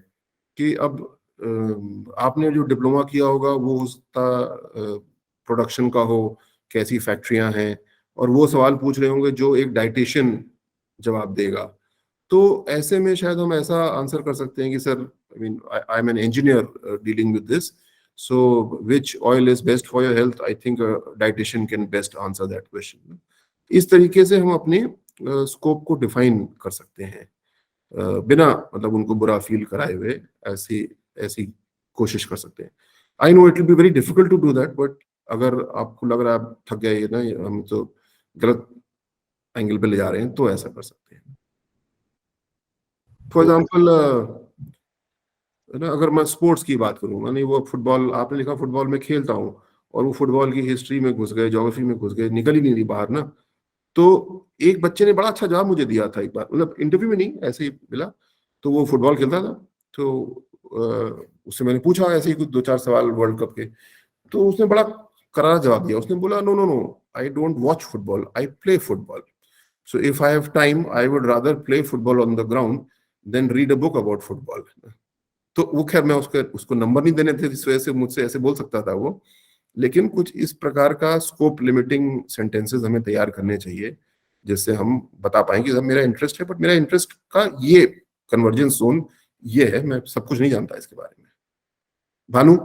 कि अब आपने जो डिप्लोमा किया होगा वो उसका प्रोडक्शन का हो, कैसी फैक्ट्रियां हैं, और वो सवाल पूछ रहे होंगे जो एक डाइटिशियन जवाब देगा। तो ऐसे में शायद हम ऐसा आंसर कर सकते हैं कि sir, I mean I am an engineer dealing with this, so which oil is best for your health? I think a dietitian can best answer that question. इस तरीके से हम अपने स्कोप को डिफाइन कर सकते हैं, बिना मतलब उनको बुरा फील कराए हुए। ऐसी ऐसी कोशिश कर सकते हैं। I know it will be very difficult to do that, but अगर आपको लग रहा है आप थक गए ना, हम तो गलत एंगल पे ले जा रहे हैं, तो ऐसा कर सकते हैं। फॉर एग्जाम्पल ना, अगर मैं स्पोर्ट्स की बात करूंगा, नहीं वो फुटबॉल, आपने लिखा फुटबॉल में खेलता हूँ, और वो फुटबॉल की हिस्ट्री में घुस गए, ज्योग्राफी में घुस गए, निकल ही नहीं रही बाहर ना। तो एक बच्चे ने बड़ा अच्छा जवाब मुझे दिया था एक बार, मतलब इंटरव्यू में नहीं, ऐसे ही मिला। तो वो फुटबॉल खेलता था, तो उससे मैंने पूछा ऐसे ही कुछ 2-4 सवाल वर्ल्ड कप के। तो उसने बड़ा करारा जवाब दिया। उसने बोला, no no no, I don't watch football, I play football. So if I have time, I would rather play football on the ground then read a book about football. तो वो खैर, मैं उसको नंबर नहीं देने थे, इस वजह से मुझसे ऐसे बोल सकता था वो। लेकिन कुछ इस प्रकार का स्कोप लिमिटिंग सेंटेंसेस हमें तैयार करने चाहिए, जिससे हम बता पाएं कि मेरा इंटरेस्ट है, बट मेरा इंटरेस्ट का ये कन्वर्जेंस जोन ये है, मैं सब कुछ नहीं जानता इसके बारे में। Bhanu.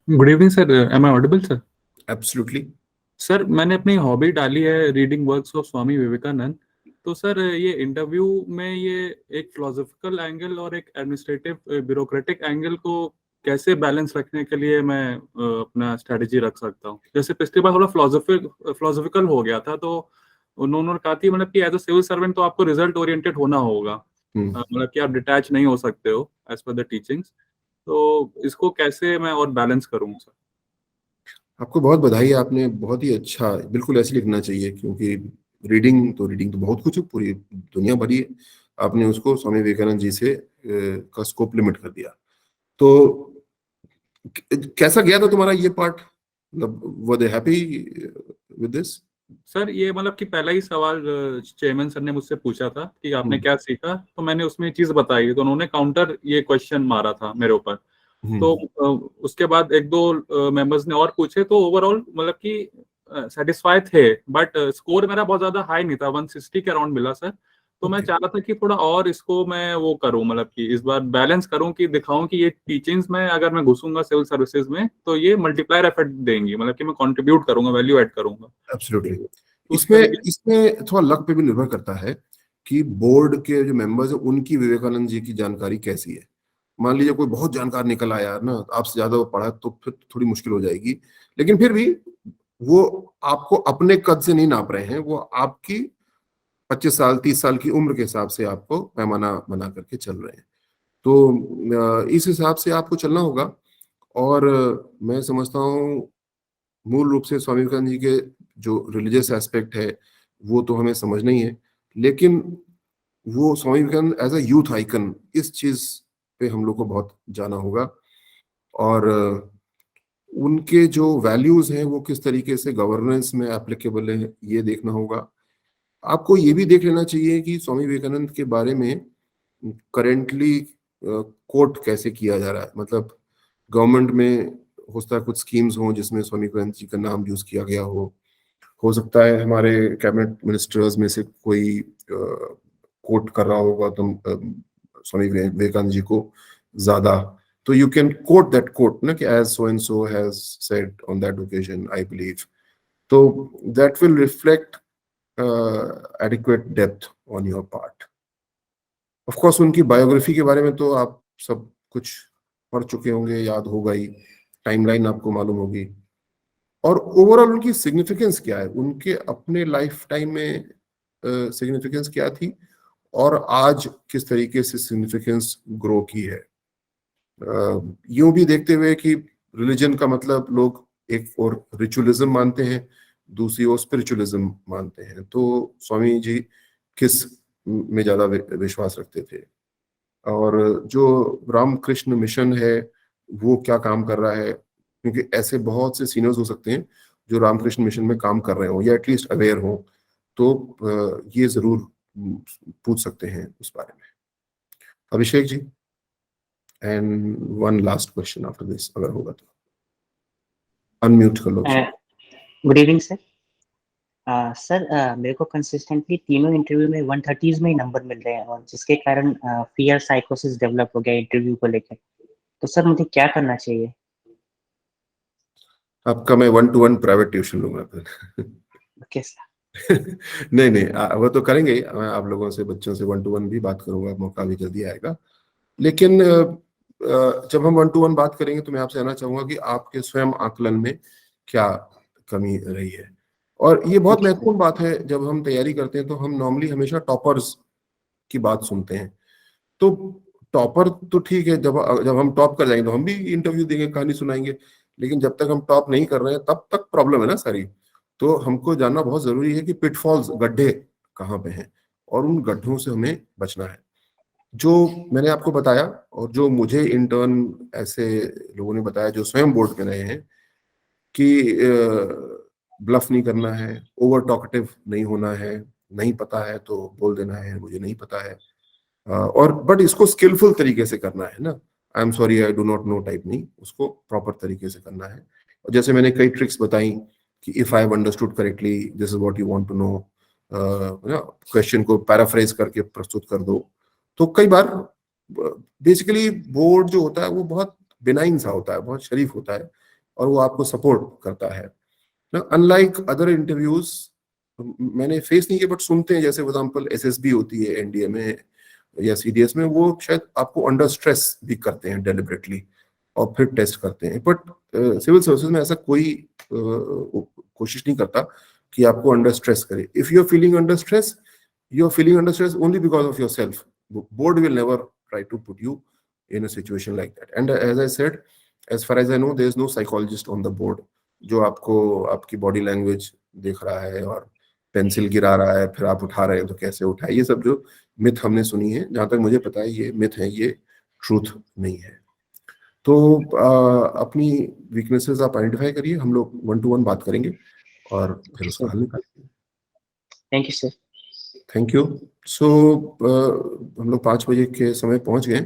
Good evening sir, am I audible sir? Absolutely. Sir मैंने अपनी हॉबी डाली है reading works of Swami Vivekananda. तो सर ये इंटरव्यू में ये एक फिलोसॉफिकल एंगल और एक एडमिनिस्ट्रेटिव ब्यूरोक्रेटिक एंगल को कैसे बैलेंस रखने के लिए मैं अपना स्ट्रेटेजी रख सकता हूँ? जैसे पिछली बार थोड़ा फिलोसॉफिकल हो गया था, तो उन्होंने कहा कि मतलब कि एज अ सिविल सर्वेंट तो आपको रिजल्ट ओरिएंटेड होना होगा, मतलब कि आप डिटैच नहीं हो सकते हो एज पर द टीचिंग्स। तो इसको कैसे मैं और बैलेंस करूँ सर? आपको बहुत बधाई, आपने बहुत ही अच्छा, बिल्कुल ऐसे लिखना चाहिए, क्योंकि रीडिंग तो बहुत कुछ है, पूरी दुनिया भरी है। आपने उसको स्वामी विवेकानंद जी से का स्कोप लिमिट कर दिया। तो कैसा गया था तुम्हारा ये पार्ट? मतलब वर दे हैप्पी विद दिस? सर ये मतलब कि पहला ही सवाल चेयरमैन सर ने मुझसे पूछा था कि आपने क्या सीखा, तो मैंने उसमें चीज बताई, तो उन्होंने काउंटर ये क्वेश्चन मारा था मेरे ऊपर। तो उसके बाद एक दो मेंबर्स ने और पूछे, तो ओवरऑल मतलब कि सेटिस्फाई थे, बट स्कोर मेरा बहुत ज्यादा हाई नहीं था, 160 के अराउंड मिला सर। तो मैं चाह रहा था कि थोड़ा और इसको मैं वो करूं, मतलब कि इस बार बैलेंस करूं, कि दिखाऊं कि ये टीचिंग्स में अगर मैं घुसूंगा सिविल सर्विसेज में तो ये मल्टीप्लायर इफेक्ट देंगी, मतलब कि मैं कंट्रीब्यूट करूंगा, वैल्यू ऐड करूंगा। एब्सोल्युटली। तो उस इसमें तरीके इसमें थोड़ा लक पे भी निर्भर करता है कि बोर्ड के जो मेंबर्स हैं उनकी विवेकानंद जी की जानकारी कैसी है। मान लीजिए कोई बहुत जानकार निकल आया ना, आपसे ज्यादा वो पढ़ा, तो फिर थोड़ी मुश्किल हो जाएगी। लेकिन फिर भी वो आपको अपने कद से नहीं नाप रहे हैं, वो आपकी 25 साल 30 साल की उम्र के हिसाब से आपको पैमाना बना करके चल रहे हैं। तो इस हिसाब से आपको चलना होगा। और मैं समझता हूँ मूल रूप से स्वामी विवेकानंद जी के जो रिलीजियस एस्पेक्ट है वो तो हमें समझना ही है, लेकिन वो Swami Vivekananda as a youth icon, इस चीज पे हम लोग को बहुत जाना होगा। और उनके जो वैल्यूज हैं वो किस तरीके से गवर्नेंस में एप्लीकेबल है, ये देखना होगा। आपको ये भी देख लेना चाहिए कि स्वामी विवेकानंद के बारे में करेंटली कोट कैसे किया जा रहा है। मतलब गवर्नमेंट में हो सकता है कुछ स्कीम्स हों जिसमें स्वामी विवेकानंद जी का नाम यूज किया गया हो सकता है हमारे कैबिनेट मिनिस्टर्स में से कोई कोट कर रहा होगा तुम स्वामी विवेकानंद जी को ज्यादा। तो you can quote that quote ना, कि as so and so has said on that occasion I believe. तो that will reflect adequate depth on your part. Of course उनकी बायोग्राफी के बारे में तो आप सब कुछ पढ़ चुके होंगे, याद होगा ही, टाइमलाइन आपको मालूम होगी। और ओवरऑल उनकी सिग्निफिकेंस क्या है, उनके अपने लाइफ टाइम में सिग्निफिकेंस क्या थी, और आज किस तरीके से सिग्निफिकेंस ग्रो की है। यूं भी देखते हुए कि रिलीजन का मतलब लोग एक और रिचुअलिज्म मानते हैं, दूसरी ओर स्पिरिचुअलिज्म मानते हैं। तो स्वामी जी किस में ज्यादा विश्वास रखते थे, और जो रामकृष्ण मिशन है वो क्या काम कर रहा है, क्योंकि ऐसे बहुत से सीनियर्स हो सकते हैं जो रामकृष्ण मिशन में काम कर रहे हो या एटलीस्ट अवेयर हो, तो ये जरूर पूछ सकते हैं उस बारे में। Abhishek ji, and one last question after this अगर होगा तो अनम्यूट कर लो। Good evening sir. सर मेरे को कंसिस्टेंटली तीनों इंटरव्यू में 130s में ही नंबर मिल रहे हैं, और जिसके कारण फियर साइकोसिस डेवलप हो गया इंटरव्यू को लेकर। तो सर मुझे क्या करना चाहिए? आपका मैं 1-to-1 प्राइवेट ट्यूशन लूंगा फिर। Okay sir. नहीं नहीं, वो तो करेंगे, मैं आप लोगों से, बच्चों से 1-to-1 भी बात करूंगा, मौका भी जल्दी आएगा। लेकिन जब हम 1-to-1 बात करेंगे तो मैं आपसे कहना चाहूंगा कि आपके स्वयं आकलन में क्या कमी रही है। और ये बहुत महत्वपूर्ण बात है, जब हम तैयारी करते हैं तो हम नॉर्मली हमेशा टॉपर्स की बात सुनते हैं। तो टॉपर तो ठीक है, जब हम टॉप कर जाएंगे तो हम भी इंटरव्यू देंगे, कहानी सुनाएंगे, लेकिन जब तक हम टॉप नहीं कर रहे हैं तब तक प्रॉब्लम है ना सारी। तो हमको जानना बहुत जरूरी है कि पिटफॉल्स, गड्ढे कहाँ पे हैं, और उन गड्ढों से हमें बचना है। जो मैंने आपको बताया और जो मुझे इंटर्न ऐसे लोगों ने बताया जो स्वयं बोर्ड पे रहे हैं, कि ब्लफ नहीं करना है, ओवर टॉकेटिव नहीं होना है, नहीं पता है तो बोल देना है मुझे नहीं पता है, और बट इसको स्किलफुल तरीके से करना है ना, I am sorry I do not know type नहीं, उसको प्रॉपर तरीके से करना है। और जैसे मैंने कई ट्रिक्स बताई कि if I have understood correctly this is what you want to know, question को पैराफ्रेज करके प्रस्तुत कर दो। तो कई बार बेसिकली बोर्ड जो होता है वो बहुत बिनाइन सा होता है, बहुत शरीफ होता है, और वो आपको सपोर्ट करता है ना। अनलाइक अदर इंटरव्यूज मैंने फेस नहीं किया बट सुनते हैं, जैसे फॉर एग्जांपल एसएसबी होती है एनडीए में या सीडीएस में, वो शायद आपको अंडर स्ट्रेस भी करते हैं डेलिबरेटली और फिर टेस्ट करते हैं। बट सिविल सर्विसेज में ऐसा कोई कोशिश नहीं करता कि आपको अंडर स्ट्रेस करे। If you are feeling under stress, you are feeling under stress only because of yourself. Board will never try to put you in a situation like that. And as I said, as far as I know, there is no psychologist on the board जो आपको आपकी body language देख रहा है और pencil गिरा रहा है फिर आप उठा रहे हैं तो कैसे उठाए। ये सब जो मिथ हमने सुनी है, जहां तक मुझे पता है ये मिथ है, ये ट्रूथ नहीं है। तो अपनी वीकनेसेस आप आइडेंटिफाई करिए, हम लोग 1-to-1 बात करेंगे और फिर उसका हल निकालेंगे। Thank you sir. Thank you. So हम लोग 5 बजे के समय पहुंच गए।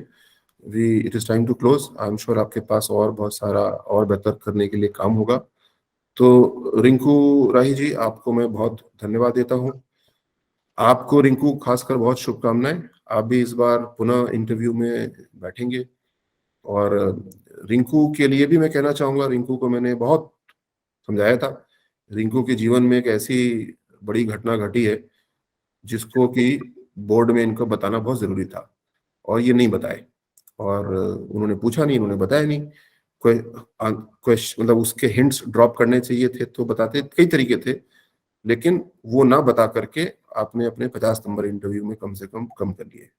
It is time to close. I am sure आपके पास और बहुत सारा और बेहतर करने के लिए काम होगा। तो रिंकू राही जी, आपको मैं बहुत धन्यवाद देता हूं। आपको रिंकू खासकर बहुत शुभकामनाएं। आप भी इस बार पुनः इंटरव्यू में बैठेंगे, और रिंकू के लिए भी मैं कहना चाहूंगा, रिंकू को मैंने बहुत समझाया था। रिंकू के जीवन में एक ऐसी बड़ी घटना घटी है जिसको कि बोर्ड में इनको बताना बहुत जरूरी था, और ये नहीं बताए, और उन्होंने पूछा नहीं, उन्होंने बताया नहीं। क्वेश्चन मतलब उसके हिंट्स ड्रॉप करने चाहिए थे तो बताते, कई तरीके थे, लेकिन वो ना बता करके आपने अपने 50 नंबर इंटरव्यू में कम से कम कर लिए।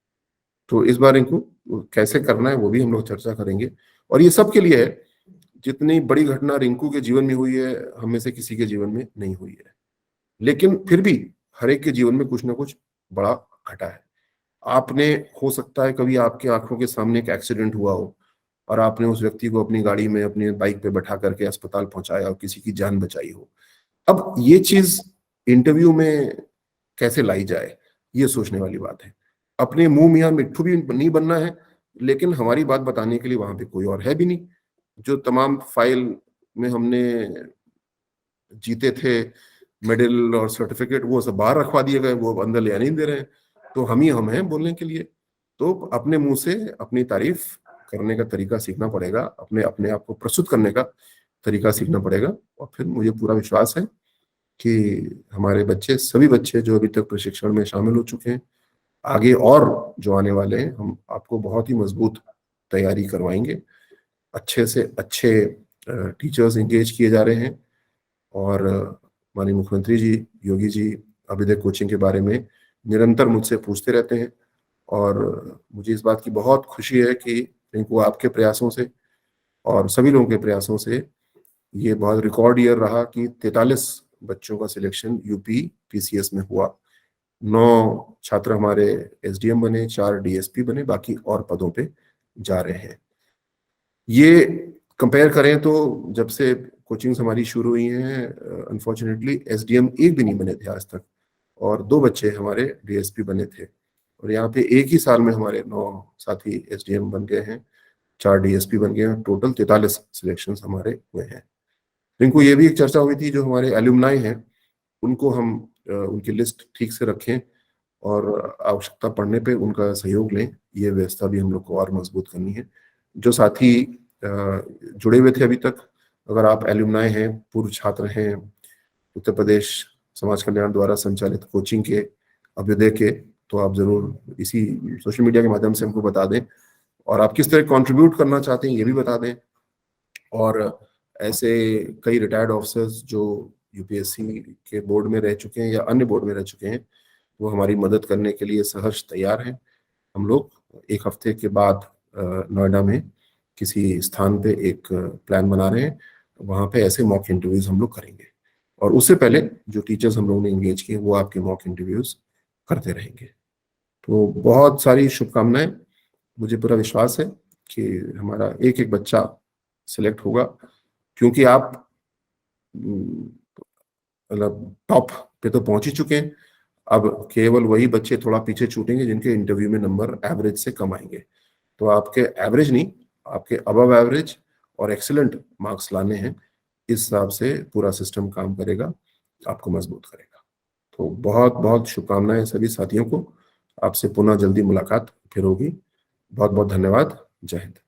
तो इस बार इनको कैसे करना है वो भी हम लोग चर्चा करेंगे। और ये सब के लिए है, जितनी बड़ी घटना रिंकू के जीवन में हुई है हम में से किसी के जीवन में नहीं हुई है, लेकिन फिर भी हर एक के जीवन में कुछ ना कुछ बड़ा घटा है। आपने, हो सकता है कभी आपके आंखों के सामने एक एक्सीडेंट हुआ हो और आपने उस व्यक्ति को अपनी गाड़ी में, अपनी बाइक पे बैठा करके अस्पताल पहुंचाया और किसी की जान बचाई हो। अब ये चीज इंटरव्यू में कैसे लाई जाए, ये सोचने वाली बात है। अपने मुंह मियां मिट्ठू भी नहीं बनना है, लेकिन हमारी बात बताने के लिए वहां पे कोई और है भी नहीं। जो तमाम फाइल में हमने जीते थे मेडल और सर्टिफिकेट, वो सब बाहर रखवा दिए गए, वो अंदर ले नहीं दे रहे हैं। तो हम ही हम हैं बोलने के लिए। तो अपने मुंह से अपनी तारीफ करने का तरीका सीखना पड़ेगा, अपने अपने आप को प्रस्तुत करने का तरीका सीखना पड़ेगा। और फिर मुझे पूरा विश्वास है कि हमारे बच्चे, सभी बच्चे जो अभी तक प्रशिक्षण में शामिल हो चुके हैं, आगे और जो आने वाले हैं, हम आपको बहुत ही मजबूत तैयारी करवाएंगे। अच्छे से अच्छे टीचर्स इंगेज किए जा रहे हैं, और माननीय मुख्यमंत्री जी, योगी जी अभ्युदय कोचिंग के बारे में निरंतर मुझसे पूछते रहते हैं। और मुझे इस बात की बहुत खुशी है कि रिंकू आपके प्रयासों से और सभी लोगों के प्रयासों से ये बहुत रिकॉर्ड ईयर रहा कि 43 बच्चों का सिलेक्शन यूपी पीसीएस में हुआ। 9 छात्र हमारे एसडीएम बने, 4 डीएसपी बने, बाकी और पदों पे जा रहे हैं। ये कंपेयर करें तो जब से कोचिंग्स हमारी शुरू हुई हैं, अनफॉर्चुनेटली एसडीएम एक भी नहीं बने थे आज तक, और 2 बच्चे हमारे डीएसपी बने थे। और यहाँ पे एक ही साल में हमारे 9 साथी एसडीएम बन गए हैं, 4 डीएसपी बन गए हैं, टोटल 43 सिलेक्शंस हमारे हुए हैं। इनको ये भी एक चर्चा हुई थी, जो हमारे एल्यूमनाई हैं उनको हम उनकी लिस्ट ठीक से रखें और आवश्यकता पड़ने पे उनका सहयोग लें। ये व्यवस्था भी हम लोग को और मजबूत करनी है। जो साथी जुड़े हुए थे अभी तक, अगर आप एल्यूमनाई हैं, पूर्व छात्र हैं उत्तर प्रदेश समाज कल्याण द्वारा संचालित कोचिंग के, अभ्युदय के, तो आप जरूर इसी सोशल मीडिया के माध्यम से हमको बता दें, और आप किस तरह कंट्रीब्यूट करना चाहते हैं ये भी बता दें। और ऐसे कई रिटायर्ड ऑफिसर्स जो यूपीएससी के बोर्ड में रह चुके हैं या अन्य बोर्ड में रह चुके हैं, वो हमारी मदद करने के लिए सहर्ष तैयार हैं। हम लोग 1 हफ्ते के बाद नोएडा में किसी स्थान पे एक प्लान बना रहे हैं, वहाँ पे ऐसे मॉक इंटरव्यूज हम लोग करेंगे, और उससे पहले जो टीचर्स हम लोगों ने एंगेज किए वो आपके मॉक इंटरव्यूज करते रहेंगे। तो बहुत सारी शुभकामनाएं। मुझे पूरा विश्वास है कि हमारा एक एक बच्चा सिलेक्ट होगा, क्योंकि आप मतलब टॉप पे तो पहुंच ही चुके हैं। अब केवल वही बच्चे थोड़ा पीछे छूटेंगे जिनके इंटरव्यू में नंबर एवरेज से कम आएंगे। तो आपके एवरेज नहीं, आपके अबव एवरेज और एक्सीलेंट मार्क्स लाने हैं। इस हिसाब से पूरा सिस्टम काम करेगा, आपको मजबूत करेगा। तो बहुत बहुत शुभकामनाएं सभी साथियों को। आपसे पुनः जल्दी मुलाकात फिर होगी। बहुत बहुत धन्यवाद। जय हिंद।